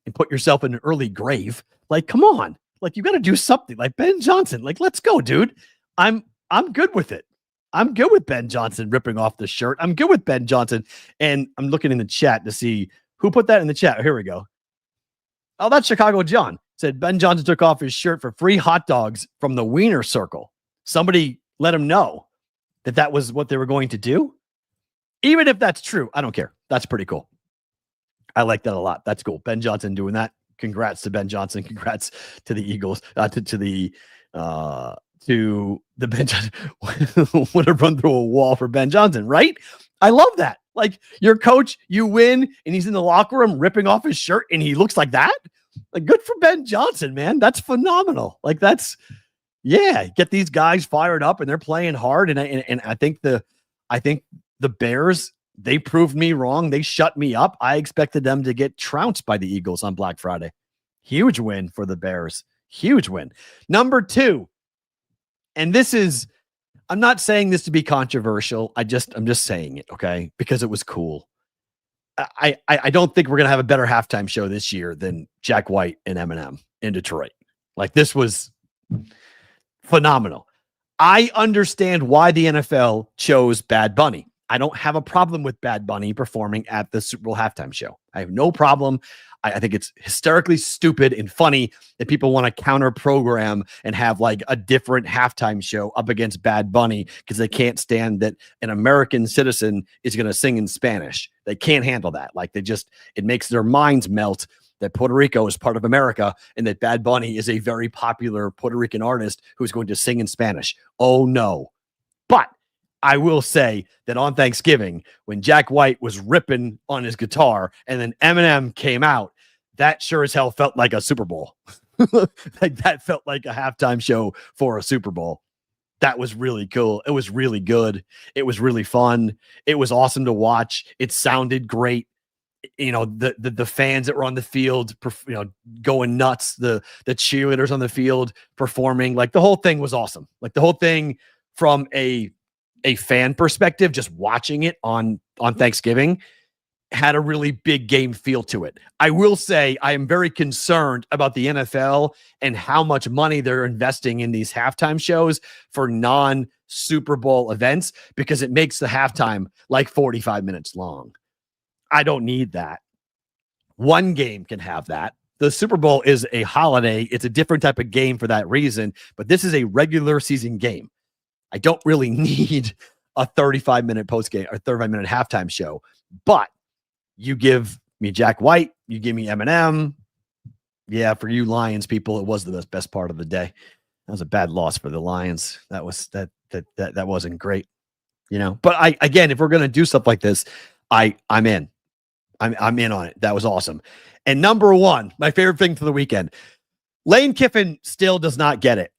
and put yourself in an early grave. Like, come on. Like, you got to do something. Like, Ben Johnson, like, let's go, dude. I'm good with it. I'm good with Ben Johnson ripping off the shirt. I'm good with Ben Johnson. And I'm looking in the chat to see who put that in the chat. Here we go. Oh, that's Chicago John. Said Ben Johnson took off his shirt for free hot dogs from the Wiener Circle. Somebody let him know that that was what they were going to do. Even if that's true, I don't care. That's pretty cool. I like that a lot. That's cool. Ben Johnson doing that. Congrats to Ben Johnson. Congrats to the Eagles. To the Ben Johnson. Would have run through a wall for Ben Johnson, right? I love that. Like, your coach, you win, and he's in the locker room ripping off his shirt, and he looks like that. Like, good for Ben Johnson, man. That's phenomenal. Like, that's, yeah, get these guys fired up, and they're playing hard. And I think the Bears, they proved me wrong. They shut me up. I expected them to get trounced by the Eagles on Black Friday. Huge win for the Bears. Huge win. Number 2, and this is, I'm not saying this to be controversial. I'm just saying it, okay? Because it was cool. I don't think we're going to have a better halftime show this year than Jack White and Eminem in Detroit. Like, this was phenomenal. I understand why the NFL chose Bad Bunny. I don't have a problem with Bad Bunny performing at the Super Bowl halftime show. I have no problem. I think it's hysterically stupid and funny that people want to counter program and have like a different halftime show up against Bad Bunny because they can't stand that an American citizen is going to sing in Spanish. They can't handle that. Like, it makes their minds melt that Puerto Rico is part of America and that Bad Bunny is a very popular Puerto Rican artist who's going to sing in Spanish. Oh no. But I will say that on Thanksgiving, when Jack White was ripping on his guitar and then Eminem came out, that sure as hell felt like a Super Bowl. Like, that felt like a halftime show for a Super Bowl. That was really cool. It was really good. It was really fun. It was awesome to watch. It sounded great. You know, the fans that were on the field, going nuts. The cheerleaders on the field performing. Like, the whole thing was awesome. Like, the whole thing from a fan perspective, just watching it on Thanksgiving, had a really big game feel to it. I will say I am very concerned about the NFL and how much money they're investing in these halftime shows for non-Super Bowl events, because it makes the halftime like 45 minutes long. I don't need that. One game can have that. The Super Bowl is a holiday. It's a different type of game for that reason, but this is a regular season game. I don't really need a 35-minute postgame or 35-minute halftime show, but you give me Jack White, you give me Eminem. Yeah, for you Lions people, it was the best part of the day. That was a bad loss for the Lions. That wasn't great, you know. But again, if we're gonna do stuff like this, I'm in. I'm in on it. That was awesome. And number 1, my favorite thing for the weekend, Lane Kiffin still does not get it.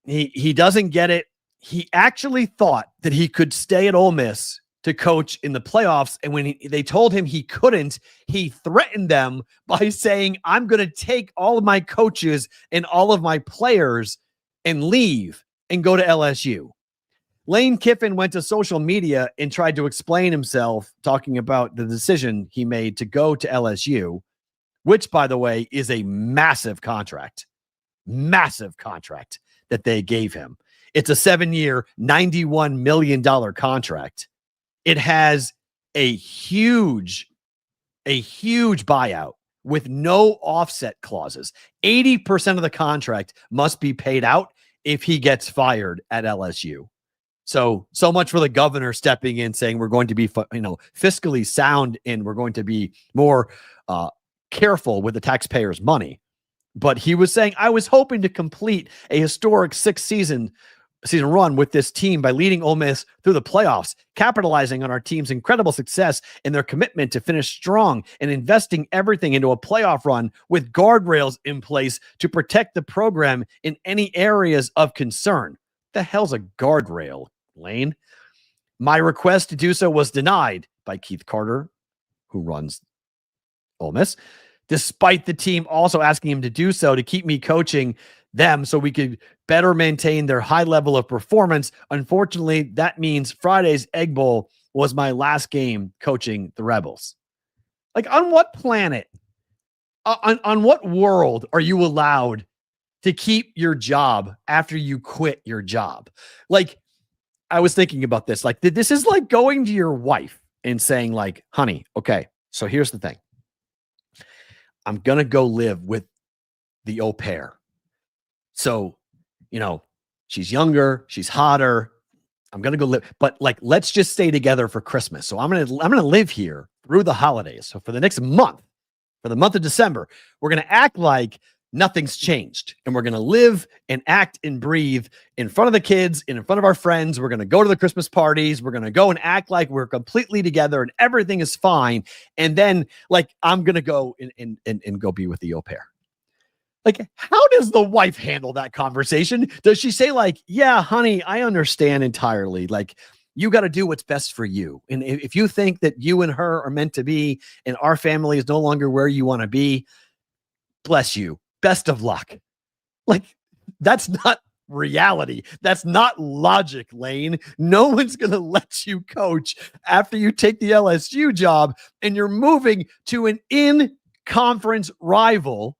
He doesn't get it. He actually thought that he could stay at Ole Miss to coach in the playoffs. And when they told him he couldn't, he threatened them by saying, I'm going to take all of my coaches and all of my players and leave and go to LSU. Lane Kiffin went to social media and tried to explain himself, talking about the decision he made to go to LSU, which, by the way, is a massive contract that they gave him. It's a 7-year, $91 million contract. It has a huge buyout with no offset clauses. 80% of the contract must be paid out if he gets fired at LSU. So much for the governor stepping in, saying we're going to be, fiscally sound and we're going to be more careful with the taxpayers' money. But he was saying, I was hoping to complete a historic 6-season run with this team by leading Ole Miss through the playoffs, capitalizing on our team's incredible success and their commitment to finish strong and investing everything into a playoff run with guardrails in place to protect the program in any areas of concern. The hell's a guardrail, Lane? My request to do so was denied by Keith Carter, who runs Ole Miss, despite the team also asking him to do so to keep me coaching them so we could better maintain their high level of performance. Unfortunately, that means Friday's Egg Bowl was my last game coaching the Rebels. Like, on what planet, on what world are you allowed to keep your job after you quit your job? Like, I was thinking about this. Like, this is like going to your wife and saying, like, honey, okay, so here's the thing. I'm going to go live with the au pair. So, she's younger, she's hotter. I'm going to go live, but like, let's just stay together for Christmas. So I'm going to live here through the holidays. So for the next month, for the month of December, we're going to act like nothing's changed. And we're going to live and act and breathe in front of the kids and in front of our friends. We're going to go to the Christmas parties. We're going to go and act like we're completely together and everything is fine. And then, like, I'm going to go and go be with the au pair. Like, how does the wife handle that conversation? Does she say, like, yeah, honey, I understand entirely. Like, you got to do what's best for you. And if you think that you and her are meant to be and our family is no longer where you want to be, bless you. Best of luck. Like, that's not reality. That's not logic, Lane. No one's going to let you coach after you take the LSU job and you're moving to an in-conference rival.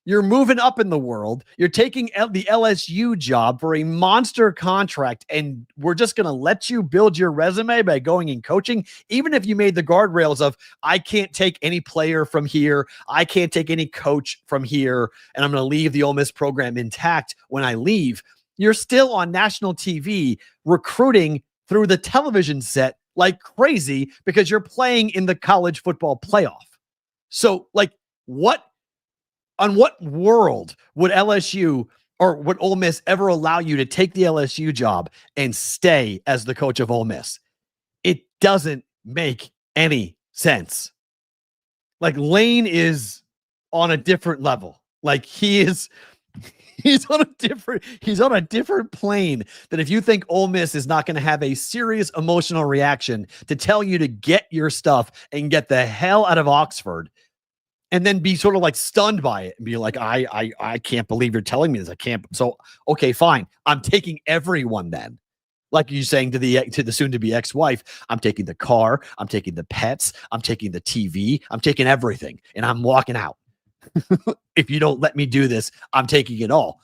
You're moving up in the world. You're taking the LSU job for a monster contract, and we're just going to let you build your resume by going and coaching, even if you made the guardrails of, I can't take any player from here. I can't take any coach from here, and I'm going to leave the Ole Miss program intact when I leave. You're still on national TV recruiting through the television set like crazy because you're playing in the college football playoff. So, like, on what world would LSU or would Ole Miss ever allow you to take the LSU job and stay as the coach of Ole Miss? It doesn't make any sense. Like, Lane is on a different level. Like, he's on a different plane than if you think Ole Miss is not going to have a serious emotional reaction to tell you to get your stuff and get the hell out of Oxford. And then be sort of like stunned by it and be like, I can't believe you're telling me this. I can't. So, okay, fine. I'm taking everyone then. Like you saying to the soon to be ex-wife, I'm taking the car. I'm taking the pets. I'm taking the TV. I'm taking everything and I'm walking out. If you don't let me do this, I'm taking it all.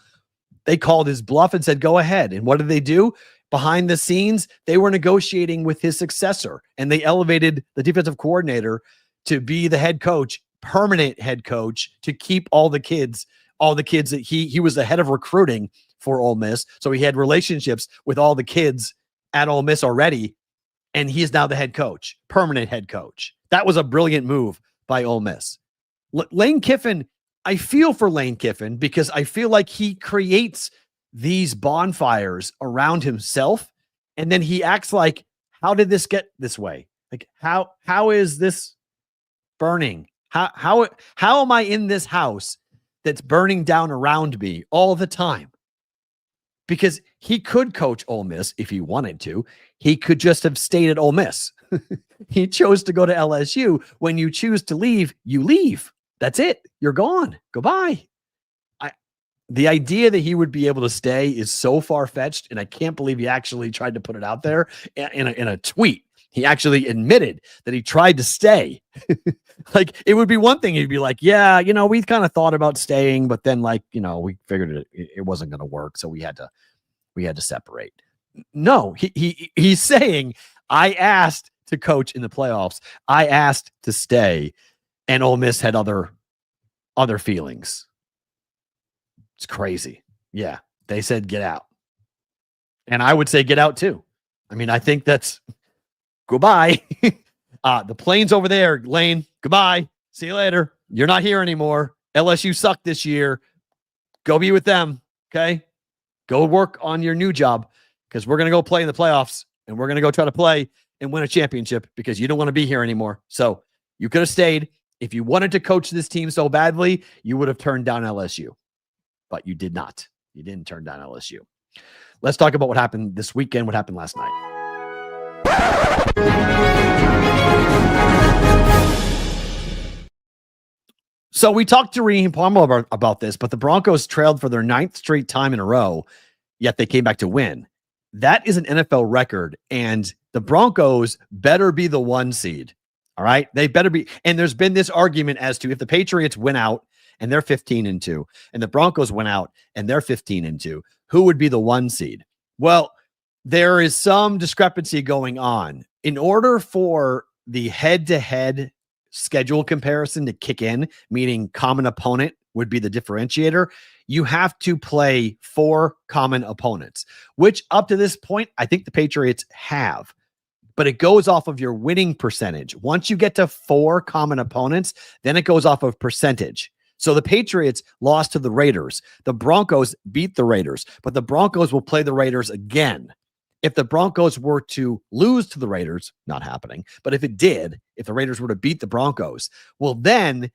They called his bluff and said, go ahead. And what did they do? Behind the scenes, they were negotiating with his successor and they elevated the defensive coordinator to be the head coach, permanent head coach, to keep all the kids that he was the head of recruiting for Ole Miss. So he had relationships with all the kids at Ole Miss already. And he is now the head coach, permanent head coach. That was a brilliant move by Ole Miss. Lane Kiffin, I feel for Lane Kiffin because I feel like he creates these bonfires around himself. And then he acts like, how did this get this way? Like, how is this burning? How am I in this house that's burning down around me all the time? Because he could coach Ole Miss if he wanted to. He could just have stayed at Ole Miss. He chose to go to LSU. When you choose to leave, you leave. That's it. You're gone. Goodbye. The idea that he would be able to stay is so far-fetched, and I can't believe he actually tried to put it out there in a tweet. He actually admitted that he tried to stay. Like, it would be one thing. He'd be like, yeah, we kind of thought about staying, but then we figured it wasn't going to work. So we had to separate. No, he's saying, I asked to coach in the playoffs. I asked to stay, and Ole Miss had other feelings. It's crazy. Yeah. They said, get out. And I would say, get out too. I mean, I think that's goodbye. The plane's over there, Lane. Goodbye. See you later. You're not here anymore. LSU sucked this year. Go be with them. Okay. Go work on your new job because we're going to go play in the playoffs and we're going to go try to play and win a championship because you don't want to be here anymore. So you could have stayed. If you wanted to coach this team so badly, you would have turned down LSU, but you did not. You didn't turn down LSU. Let's talk about what happened this weekend, what happened last night. So we talked to Raheem about this, but the Broncos trailed for their 9th straight time in a row, yet they came back to win. That is an NFL record, and the Broncos better be the 1 seed. All right? They better be. And there's been this argument as to if the Patriots win out and they're 15-2, and the Broncos win out and they're 15-2, who would be the 1 seed? Well, there is some discrepancy going on. In order for the head-to-head schedule comparison to kick in, meaning common opponent would be the differentiator, you have to play 4 common opponents, which up to this point, I think the Patriots have. But it goes off of your winning percentage. Once you get to 4 common opponents, then it goes off of percentage. So the Patriots lost to the Raiders. The Broncos beat the Raiders, but the Broncos will play the Raiders again. If the Broncos were to lose to the Raiders, not happening, but if it did, if the Raiders were to beat the Broncos, well, then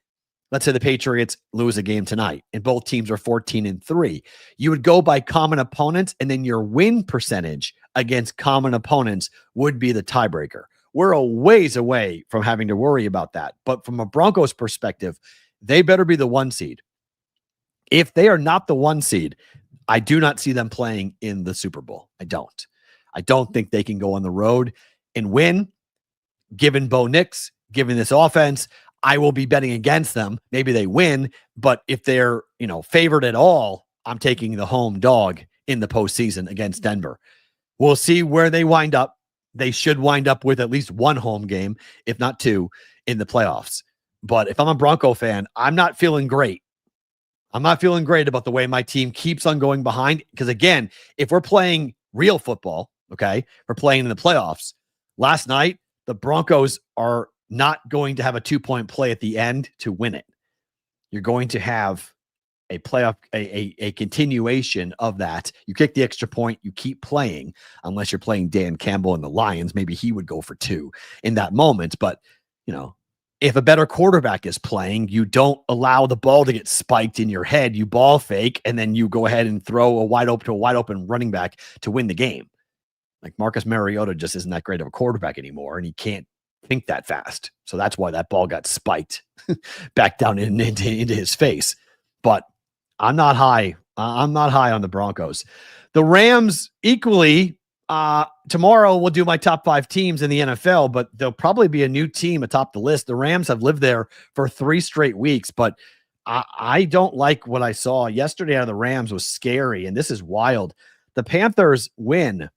let's say the Patriots lose a game tonight and both teams are 14-3. You would go by common opponents, and then your win percentage against common opponents would be the tiebreaker. We're a ways away from having to worry about that. But from a Broncos perspective, they better be the 1 seed. If they are not the 1 seed, I do not see them playing in the Super Bowl. I don't think they can go on the road and win. Given Bo Nix, given this offense, I will be betting against them. Maybe they win, but if they're, favored at all, I'm taking the home dog in the postseason against Denver. We'll see where they wind up. They should wind up with at least 1 home game, if not 2, in the playoffs. But if I'm a Bronco fan, I'm not feeling great. I'm not feeling great about the way my team keeps on going behind. Because again, if we're playing real football, okay, we're playing in the playoffs. Last night, the Broncos are not going to have a 2-point play at the end to win it. You're going to have a playoff, a continuation of that. You kick the extra point, you keep playing, unless you're playing Dan Campbell and the Lions. Maybe he would go for 2 in that moment. But, if a better quarterback is playing, you don't allow the ball to get spiked in your head. You ball fake, and then you go ahead and throw a wide open running back to win the game. Like Marcus Mariota just isn't that great of a quarterback anymore, and he can't think that fast. So that's why that ball got spiked back down into his face. But I'm not high. I'm not high on the Broncos. The Rams equally. Tomorrow we'll do my top 5 teams in the NFL, but there'll probably be a new team atop the list. The Rams have lived there for 3 straight weeks, but I don't like what I saw yesterday out of the Rams. Was scary, and this is wild. The Panthers win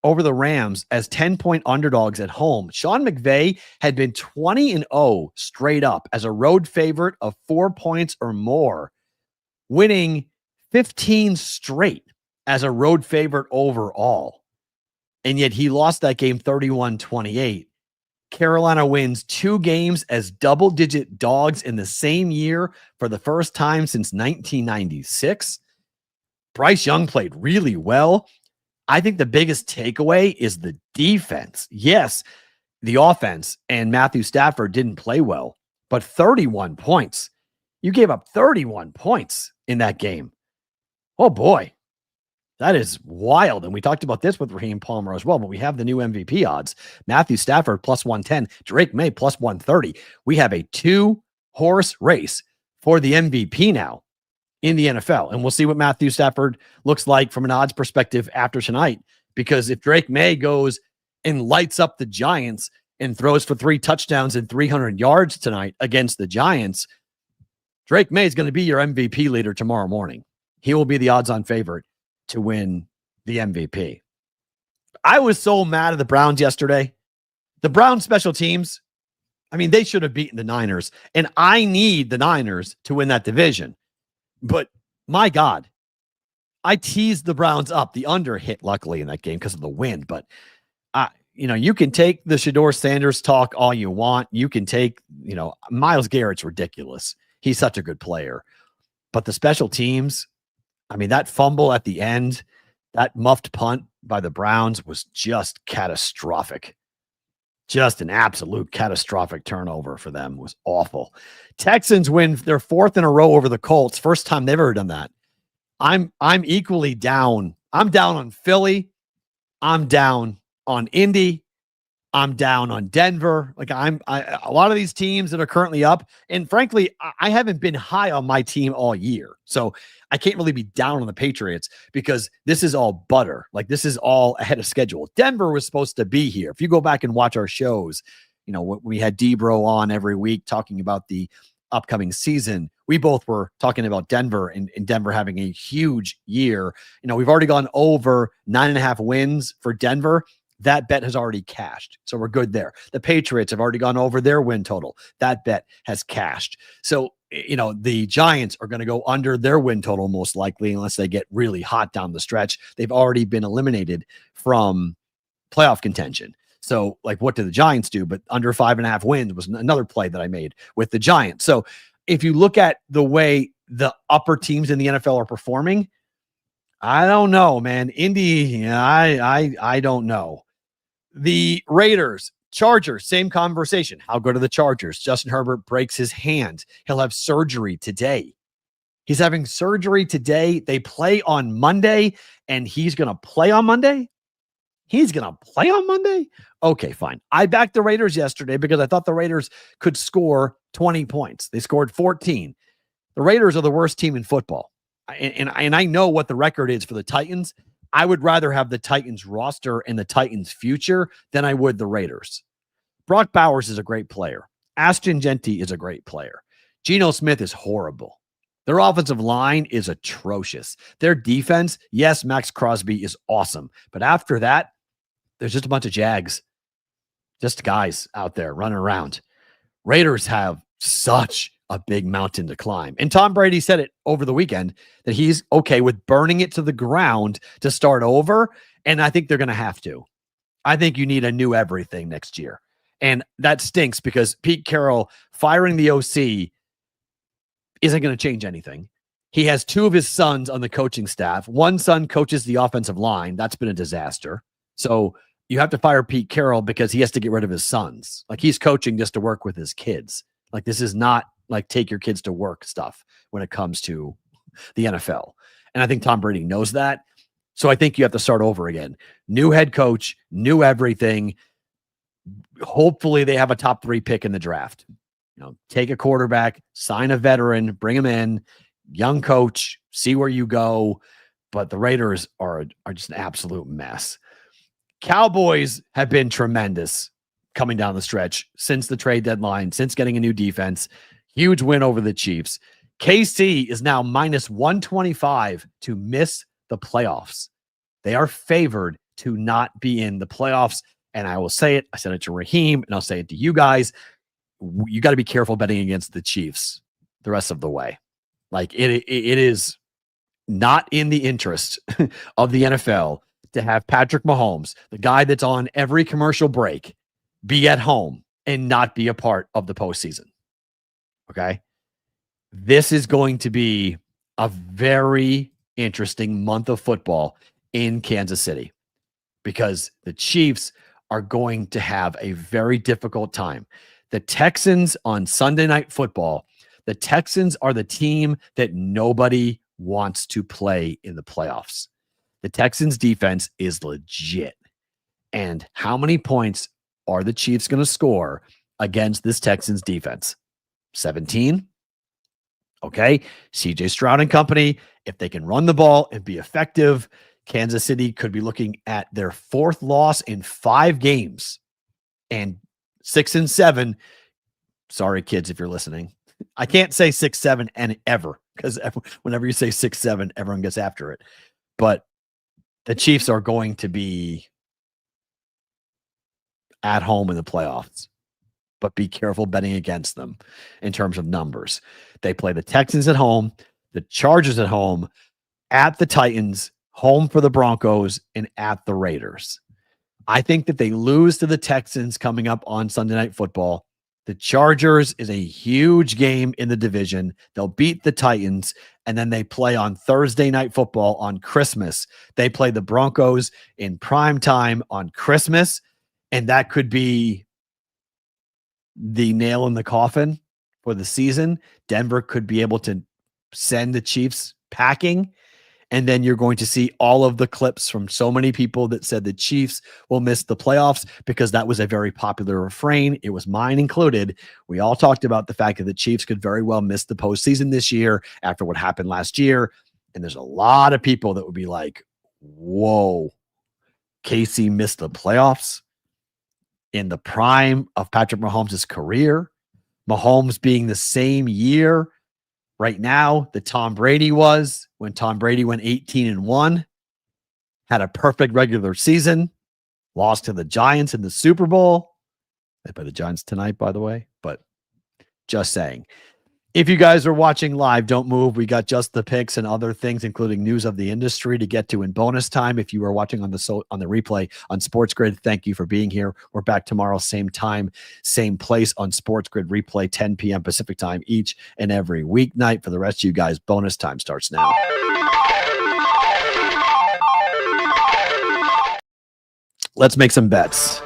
over the Rams as 10-point underdogs at home. Sean McVay had been 20-0 straight up as a road favorite of 4 points or more, winning 15 straight as a road favorite overall. And yet he lost that game 31-28. Carolina wins 2 games as double-digit dogs in the same year for the first time since 1996. Bryce Young played really well. I think the biggest takeaway is the defense. Yes, the offense and Matthew Stafford didn't play well, but 31 points. You gave up 31 points in that game. Oh, boy. That is wild. And we talked about this with Raheem Palmer as well, but we have the new MVP odds. Matthew Stafford plus 110, Drake May plus 130. We have a 2-horse race for the MVP now in the NFL. And we'll see what Matthew Stafford looks like from an odds perspective after tonight. Because if Drake May goes and lights up the Giants and throws for 3 touchdowns and 300 yards tonight against the Giants, Drake May is going to be your MVP leader tomorrow morning. He will be the odds-on favorite to win the MVP. I was so mad at the Browns yesterday. The Browns special teams, they should have beaten the Niners, and I need the Niners to win that division. But my God, I teased the Browns up. The under hit luckily in that game because of the wind, but you can take the Shedeur Sanders talk all you want. You can take, Myles Garrett's ridiculous. He's such a good player. But the special teams, I mean, that fumble at the end, that muffed punt by the Browns was just catastrophic. Just an absolute catastrophic turnover for them. It was awful. Texans win their 4th in a row over the Colts. First time they've ever done that. I'm equally down. I'm down on Philly. I'm down on Indy. I'm down on Denver. Like a lot of these teams that are currently up, and frankly, I haven't been high on my team all year. So I can't really be down on the Patriots because this is all butter. Like this is all ahead of schedule. Denver was supposed to be here. If you go back and watch our shows, we had Debro on every week talking about the upcoming season. We both were talking about Denver and Denver having a huge year. We've already gone over 9.5 wins for Denver. That bet has already cashed. So we're good there. The Patriots have already gone over their win total. That bet has cashed. So, the Giants are going to go under their win total most likely unless they get really hot down the stretch. They've already been eliminated from playoff contention. So, what did the Giants do? But under 5.5 wins was another play that I made with the Giants. So if you look at the way the upper teams in the NFL are performing, I don't know, man. Indy, I don't know. The Raiders, Chargers, same conversation. How good are the Chargers? Justin Herbert breaks his hand. He'll have surgery today. He's having surgery today. They play on Monday, and he's going to play on Monday? He's going to play on Monday? Okay, fine. I backed the Raiders yesterday because I thought the Raiders could score 20 points. They scored 14. The Raiders are the worst team in football. And I know what the record is for the Titans. I would rather have the Titans roster and the Titans future than I would the Raiders. Brock Bowers is a great player. Ashton Genty is a great player. Geno Smith is horrible. Their offensive line is atrocious. Their defense, yes, Max Crosby is awesome. But after that, there's just a bunch of Jags. Just guys out there running around. Raiders have such a big mountain to climb. And Tom Brady said it over the weekend that he's okay with burning it to the ground to start over. And I think they're going to have to. I think you need a new everything next year. And that stinks because Pete Carroll firing the OC isn't going to change anything. He has 2 of his sons on the coaching staff. One son coaches the offensive line. That's been a disaster. So you have to fire Pete Carroll because he has to get rid of his sons. Like he's coaching just to work with his kids. Like this is not like take your kids to work stuff when it comes to the NFL. And I think Tom Brady knows that. So I think you have to start over again. New head coach, new everything. Hopefully they have a top 3 pick in the draft. Take a quarterback, sign a veteran, bring him in, young coach, see where you go. But the Raiders are just an absolute mess. Cowboys have been tremendous coming down the stretch since the trade deadline, since getting a new defense. Huge win over the Chiefs. KC is now minus 125 to miss the playoffs. They are favored to not be in the playoffs. And I will say it. I said it to Raheem, and I'll say it to you guys. You got to be careful betting against the Chiefs the rest of the way. Like it is not in the interest of the NFL to have Patrick Mahomes, the guy that's on every commercial break, be at home and not be a part of the postseason. Okay. This is going to be a very interesting month of football in Kansas City because the Chiefs are going to have a very difficult time. The Texans on Sunday Night Football, the Texans are the team that nobody wants to play in the playoffs. The Texans defense is legit. And how many points are the Chiefs going to score against this Texans defense? 17. Okay. CJ Stroud and company, if they can run the ball and be effective, Kansas City could be looking at their 4th loss in 5 games and 6-7. Sorry, kids, if you're listening. I can't say 6-7 and ever because whenever you say 6-7, everyone gets after it. But the Chiefs are going to be at home in the playoffs, but be careful betting against them in terms of numbers. They play the Texans at home, the Chargers at home, at the Titans, home for the Broncos, and at the Raiders. I think that they lose to the Texans coming up on Sunday Night Football. The Chargers is a huge game in the division. They'll beat the Titans, and then they play on Thursday Night Football on Christmas. They play the Broncos in prime time on Christmas, and that could be the nail in the coffin for the season. Denver could be able to send the Chiefs packing. And then you're going to see all of the clips from so many people that said the Chiefs will miss the playoffs, because that was a very popular refrain. It was mine included. We all talked about the fact that the Chiefs could very well miss the postseason this year after what happened last year. And there's a lot of people that would be like, whoa, KC missed the playoffs in the prime of Patrick Mahomes' career. Mahomes being the same year right now that Tom Brady was, when Tom Brady went 18-1, had a perfect regular season, lost to the Giants in the Super Bowl. They play the Giants tonight, by the way, but just saying. If you guys are watching live, don't move. We got just the picks and other things, including news of the industry, to get to in bonus time. If you are watching on the replay on Sports Grid, thank you for being here. We're back tomorrow, same time, same place on Sports Grid replay, 10 p.m. Pacific time each and every weeknight. For the rest of you guys, bonus time starts now. Let's make some bets.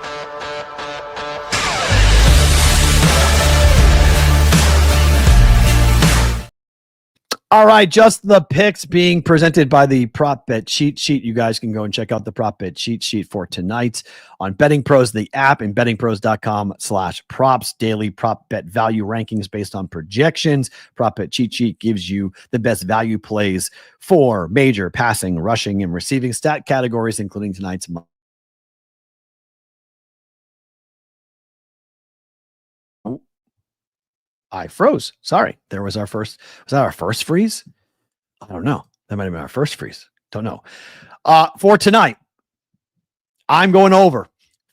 All right, just the picks being presented by the Prop Bet Cheat Sheet. You guys can go and check out the Prop Bet Cheat Sheet for tonight on Betting Pros, the app, and bettingpros.com/props. Daily prop bet value rankings based on projections. Prop Bet Cheat Sheet gives you the best value plays for major passing, rushing, and receiving stat categories, including tonight's I froze. Sorry. There was our first. Was that our first freeze? I don't know. That might have been our first freeze. Don't know. For tonight, I'm going over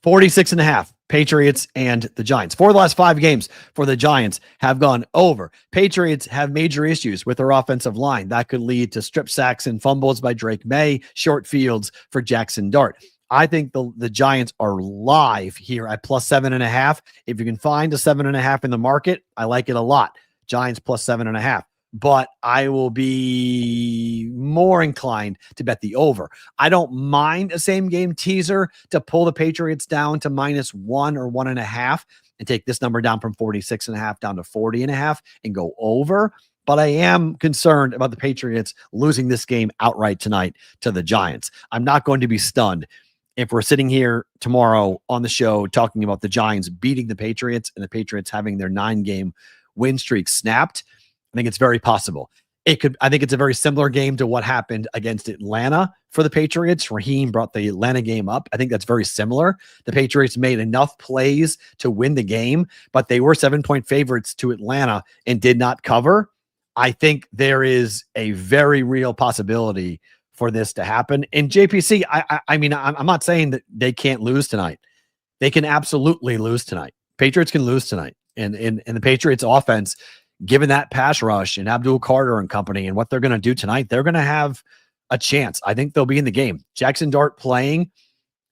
46.5. Patriots and the Giants. 4 of the last 5 games for the Giants have gone over. Patriots have major issues with their offensive line. That could lead to strip sacks and fumbles by Drake May, short fields for Jackson Dart. I think the Giants are live here at +7.5. If you can find a 7.5 in the market, I like it a lot. Giants +7.5. But I will be more inclined to bet the over. I don't mind a same game teaser to pull the Patriots down to -1 or 1.5 and take this number down from 46.5 down to 40.5 and go over. But I am concerned about the Patriots losing this game outright tonight to the Giants. I'm not going to be stunned if we're sitting here tomorrow on the show talking about the Giants beating the Patriots and the Patriots having their 9-game win streak snapped. I think it's very possible. I think it's a very similar game to what happened against Atlanta for the Patriots. Raheem brought the Atlanta game up. I think that's very similar. The Patriots made enough plays to win the game, but they were 7-point favorites to Atlanta and did not cover. I think there is a very real possibility for this to happen. And JPC, I mean, I'm not saying that they can't lose tonight. They can absolutely lose tonight. Patriots can lose tonight. And the Patriots offense, given that pass rush and Abdul Carter and company and what they're going to do tonight, they're going to have a chance. I think they'll be in the game. Jackson Dart playing,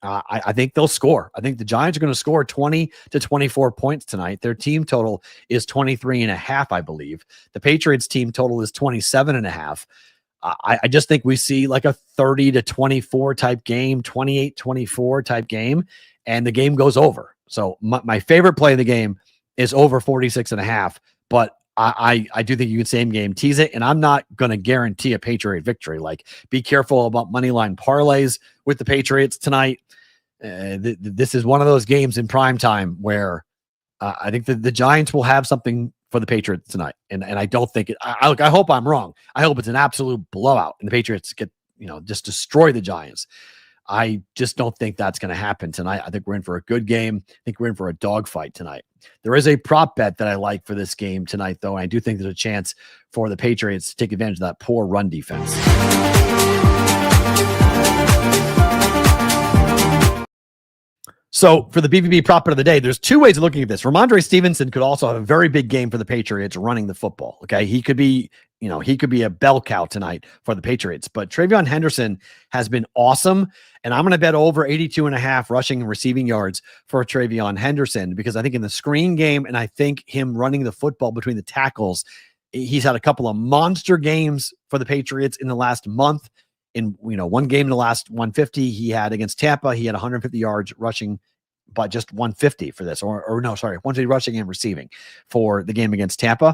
I think they'll score. I think the Giants are going to score 20 to 24 points tonight. Their team total is 23.5, I believe. The Patriots team total is 27.5. I just think we see like a 30 to 24 type game, 28-24 type game, and the game goes over. So my favorite play of the game is over 46.5, but I do think you can same game tease it, and I'm not going to guarantee a Patriot victory. Like, be careful about money line parlays with the Patriots tonight. This is one of those games in prime time where I think that the Giants will have something for the Patriots tonight. And I don't think it, I hope I'm wrong. I hope it's an absolute blowout and the Patriots get, just destroy the Giants. I just don't think that's going to happen tonight. I think we're in for a good game. I think we're in for a dogfight tonight. There is a prop bet that I like for this game tonight, though. I do think there's a chance for the Patriots to take advantage of that poor run defense. So for the BVB prop bet of the day, there's two ways of looking at this. Ramondre Stevenson could also have a very big game for the Patriots running the football. Okay. He could be a bell cow tonight for the Patriots, but Travion Henderson has been awesome. And I'm going to bet over 82.5 rushing and receiving yards for Travion Henderson, because I think in the screen game, and I think him running the football between the tackles, he's had a couple of monster games for the Patriots in the last month. In one game in the last 150 he had against Tampa, he had 150 yards rushing, but just 150 for this, or no, sorry, 150 rushing and receiving for the game against Tampa.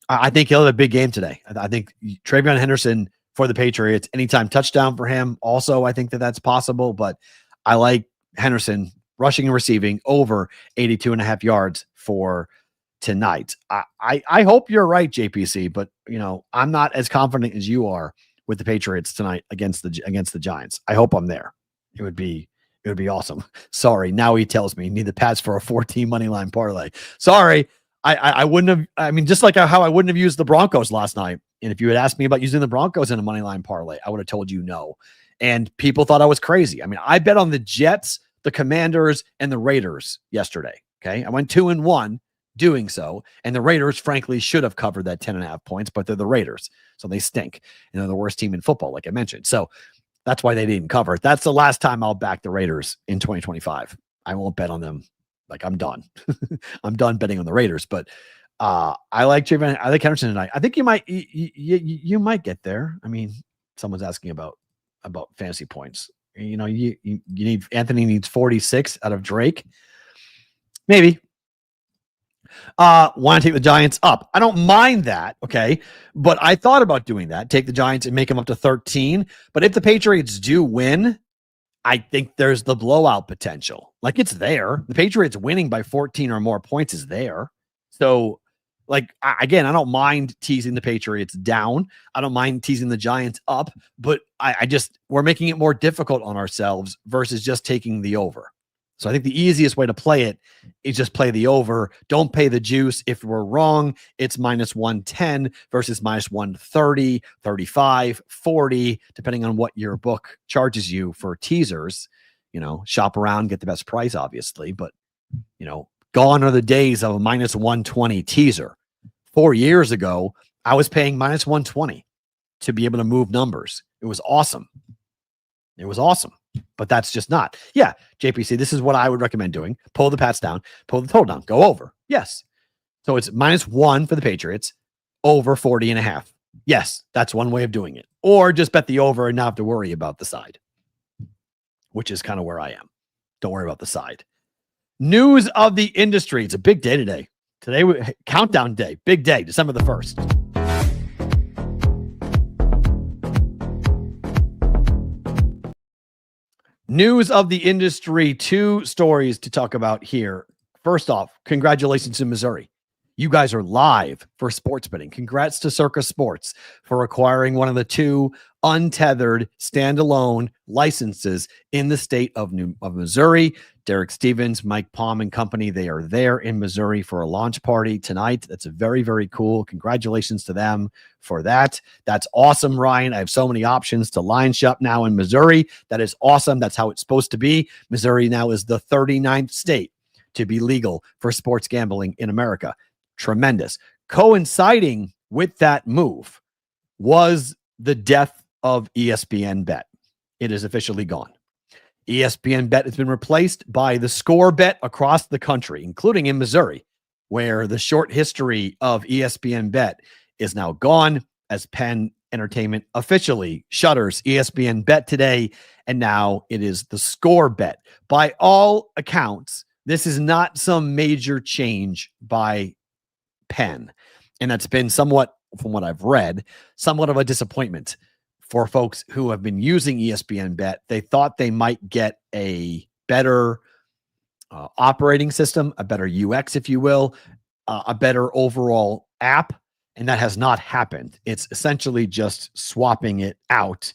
I think he'll have a big game today. I think Travion Henderson for the Patriots, anytime touchdown for him. Also, I think that's possible, but I like Henderson rushing and receiving over 82.5 yards for tonight. I hope you're right, JPC, but I'm not as confident as you are with the Patriots tonight against the Giants. I hope I'm there. It would be awesome. Sorry. Now he tells me you need the Pats for a 14 money line parlay. Sorry. I wouldn't have, just like how I wouldn't have used the Broncos last night. And if you had asked me about using the Broncos in a money line parlay, I would have told you no. And people thought I was crazy. I bet on the Jets, the Commanders, and the Raiders yesterday. Okay. I went 2-1 doing so. And the Raiders, frankly, should have covered that 10.5 points, but they're the Raiders. So they stink. And they're the worst team in football, like I mentioned. So that's why they didn't cover. That's the last time I'll back the Raiders in 2025. I won't bet on them. Like, I'm done. I'm done betting on the Raiders. But I like Henderson tonight. I think you might get there. Someone's asking about fantasy points. You need Anthony needs 46 out of Drake. Maybe. Want to take the Giants up. I don't mind that, okay? But I thought about doing that, take the Giants and make them up to 13. But if the Patriots do win, I think there's the blowout potential. Like, it's there. The Patriots winning by 14 or more points is there. So, again, I don't mind teasing the Patriots down. I don't mind teasing the Giants up. But we're making it more difficult on ourselves versus just taking the over. So I think the easiest way to play it is just play the over. Don't pay the juice. If we're wrong, it's -110 versus -130, 35, 40, depending on what your book charges you for teasers. Shop around, get the best price, obviously. But, gone are the days of a -120 teaser. 4 years ago, I was paying -120 to be able to move numbers. It was awesome. But that's just not. Yeah, JPC, this is what I would recommend doing. Pull the Pats down, pull the total down, go over. Yes. So it's -1 for the Patriots, over 40.5. Yes, that's one way of doing it. Or just bet the over and not have to worry about the side, which is kind of where I am. Don't worry about the side. News of the industry. It's a big day today. Countdown day, big day, December the 1st. News of the industry, 2 stories to talk about here. First off, congratulations to Missouri. You guys are live for sports betting. Congrats to Circa Sports for acquiring one of the 2 untethered standalone licenses in the state of Missouri. Derek Stevens, Mike Palm and company, they are there in Missouri for a launch party tonight. That's very, very cool. Congratulations to them for that. That's awesome, Ryan. I have so many options to line shop now in Missouri. That is awesome. That's how it's supposed to be. Missouri now is the 39th state to be legal for sports gambling in America. Tremendous. Coinciding with that move was the death of ESPN Bet. It is officially gone. ESPN Bet has been replaced by the Score Bet across the country, including in Missouri, where the short history of ESPN Bet is now gone as Penn Entertainment officially shutters ESPN Bet today, and now it is the Score Bet. By all accounts, this is not some major change by Penn, and that's been somewhat, from what I've read, somewhat of a disappointment for folks who have been using ESPN Bet. They thought they might get a better operating system, a better UX, if you will, a better overall app, and that has not happened. It's essentially just swapping it out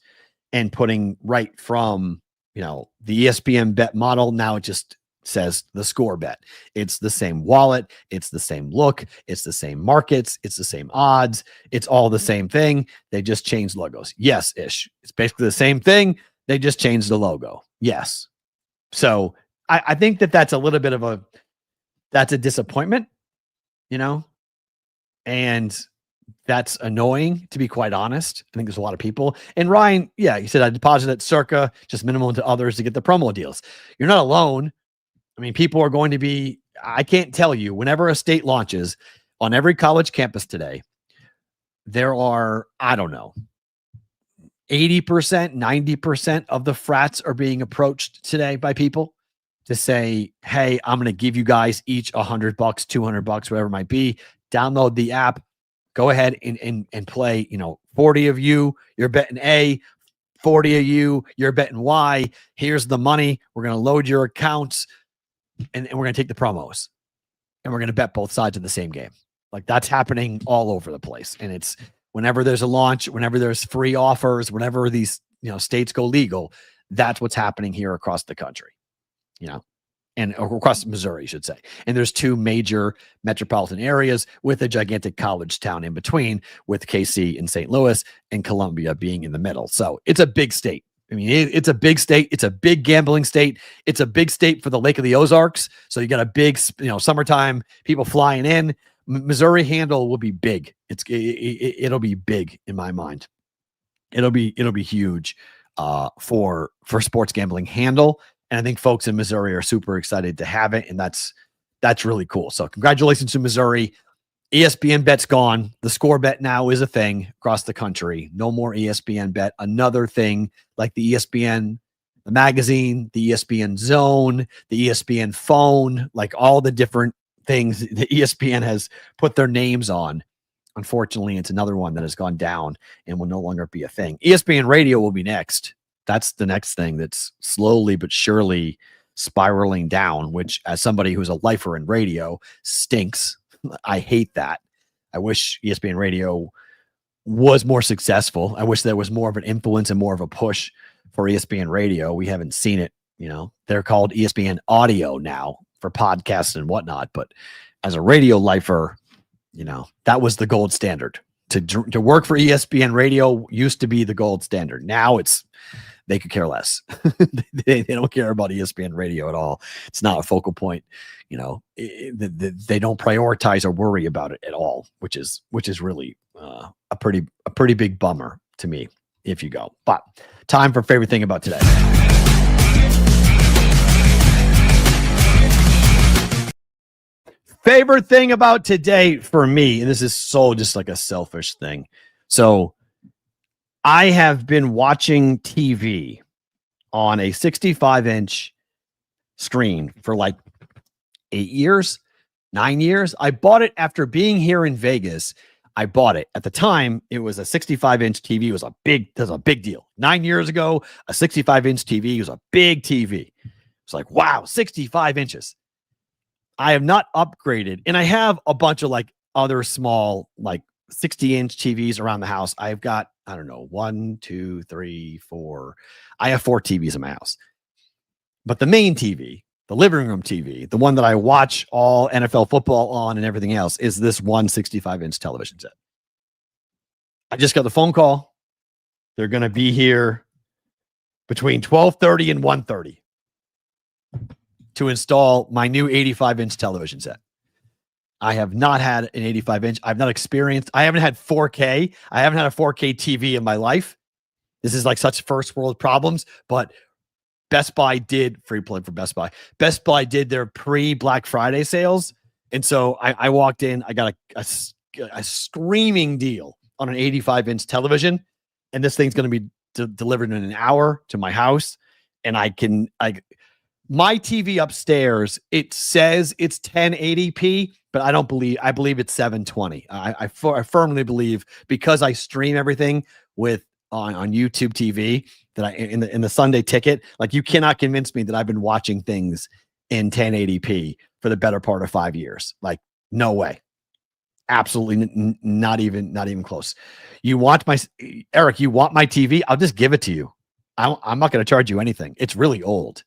and putting right from, the ESPN Bet model. Now it just says the Score Bet. It's the same wallet. It's the same look. It's the same markets. It's the same odds. It's all the same thing. They just changed logos. Yes, ish. It's basically the same thing. They just changed the logo. Yes. So I think that's a little bit of that's a disappointment, and that's annoying, to be quite honest. I think there's a lot of people. And Ryan, yeah, he said I deposited Circa, just minimal to others to get the promo deals. You're not alone. I mean, people are going to be, I can't tell you, whenever a state launches on every college campus today, there are, I don't know, 80%, 90% of the frats are being approached today by people to say, hey, I'm going to give you guys each $100, $200, whatever it might be. Download the app. Go ahead and play, 40 of you, you're betting A, 40 of you, you're betting Y. Here's the money. We're going to load your accounts and we're going to take the promos and we're going to bet both sides of the same game. Like that's happening all over the place. And it's whenever there's a launch, whenever there's free offers, whenever these, states go legal, that's what's happening here across the country, and across Missouri, I should say. And there's two major metropolitan areas with a gigantic college town in between, with KC and St. Louis and Columbia being in the middle. So it's a big state. I mean, it's a big state. It's a big gambling state. It's a big state for the Lake of the Ozarks. So you got a big, summertime people flying in. Missouri handle will be big. It'll be big in my mind. It'll be huge for sports gambling handle. And I think folks in Missouri are super excited to have it. And that's really cool. So congratulations to Missouri. ESPN bet's gone. The score bet now is a thing across the country. No more ESPN bet. Another thing like the ESPN, the magazine, the ESPN zone, the ESPN phone, like all the different things that ESPN has put their names on. Unfortunately, it's another one that has gone down and will no longer be a thing. ESPN radio will be next. That's the next thing that's slowly but surely spiraling down, which as somebody who's a lifer in radio stinks. I hate that. I wish ESPN radio was more successful. I wish there was more of an influence and more of a push for ESPN radio. We haven't seen it. They're called ESPN audio now for podcasts and whatnot. But as a radio lifer, that was the gold standard. To work for ESPN radio used to be the gold standard. Now they could care less. they don't care about ESPN radio at all. It's not a focal point. They don't prioritize or worry about it at all, which is really a pretty big bummer to me if you go. But time for favorite thing about today. Favorite thing about today for me, and this is so just like a selfish thing. So I have been watching TV on a 65-inch screen for like 8 years, 9 years. I bought it after being here in Vegas. I bought it. At the time, it was a 65-inch TV. It was a big deal. 9 years ago, a 65-inch TV was a big TV. It's like, wow, 65 inches. I have not upgraded, and I have a bunch of like other small, like 60-inch TVs around the house. I've got, I don't know, 1, 2, 3, 4. I have 4 TVs in my house. But the main TV, the living room TV, the one that I watch all NFL football on and everything else, is this 165-inch television set. I just got the phone call. They're going to be here between 12:30 and 1:30 to install my new 85-inch television set. I have not had an 85-inch. I've not experienced. I haven't had 4K. I haven't had a 4K TV in my life. This is like such first world problems, but Best Buy did, free plug for Best Buy. Best Buy did their pre-Black Friday sales. And so I walked in, I got a screaming deal on an 85-inch television. And this thing's going to be delivered in an hour to my house. And my TV upstairs, it says it's 1080p, but I believe it's 720. I firmly believe, because I stream everything on YouTube TV, that in the Sunday Ticket, like, you cannot convince me that I've been watching things in 1080p for the better part of 5 years. Like, no way. Absolutely not even close. You want Eric, you want my TV? I'll just give it to you. I'm not going to charge you anything. It's really old.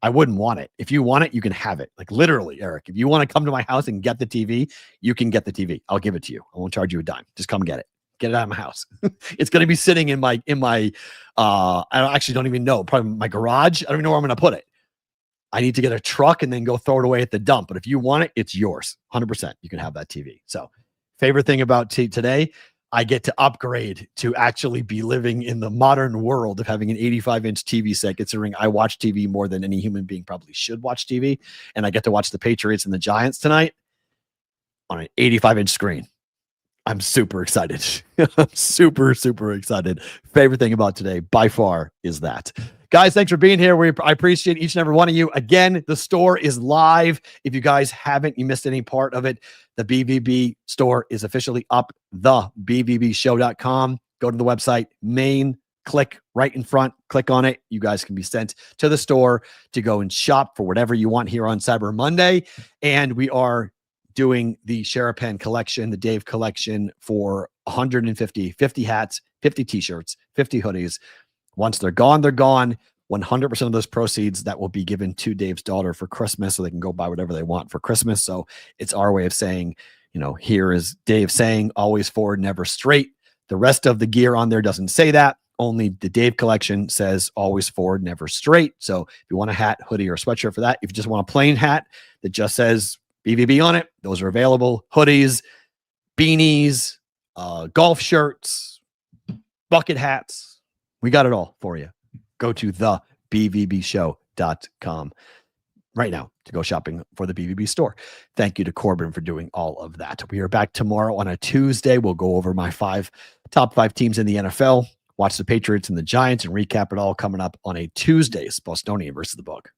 I wouldn't want it. If you want it, you can have it. Like, literally, Eric, if you want to come to my house and get the TV, you can get the TV. I'll give it to you. I won't charge you a dime. Just come get it. Get it out of my house. It's going to be sitting in my I actually don't even know, probably my garage. I don't even know where I'm going to put it. I need to get a truck and then go throw it away at the dump. But if you want it, it's yours. 100%. You can have that TV. So favorite thing about today, I get to upgrade to actually be living in the modern world of having an 85-inch TV set, considering I watch TV more than any human being probably should watch TV. And I get to watch the Patriots and the Giants tonight on an 85-inch screen. I'm super excited. I'm super, super excited. Favorite thing about today by far is that. Guys, thanks for being here. I appreciate each and every one of you. Again, the store is live. If you guys haven't, you missed any part of it, the BVB store is officially up, thebvbshow.com. Go to the website, main, click right in front, click on it. You guys can be sent to the store to go and shop for whatever you want here on Cyber Monday. And we are doing the Sherapan collection, the Dave collection, for 50 hats, 50 t-shirts, 50 hoodies. Once they're gone, they're gone. 100% of those proceeds that will be given to Dave's daughter for Christmas, so they can go buy whatever they want for Christmas. So it's our way of saying, here is Dave saying always forward, never straight. The rest of the gear on there doesn't say that. Only the Dave collection says always forward, never straight. So if you want a hat, hoodie, or sweatshirt for that, if you just want a plain hat that just says BVB on it, those are available. Hoodies, beanies, golf shirts, bucket hats. We got it all for you. Go to thebvbshow.com right now to go shopping for the BVB store. Thank you to Corbin for doing all of that. We are back tomorrow on a Tuesday. We'll go over my top five teams in the NFL, watch the Patriots and the Giants, and recap it all coming up on a Tuesday. Bostonian versus the Book.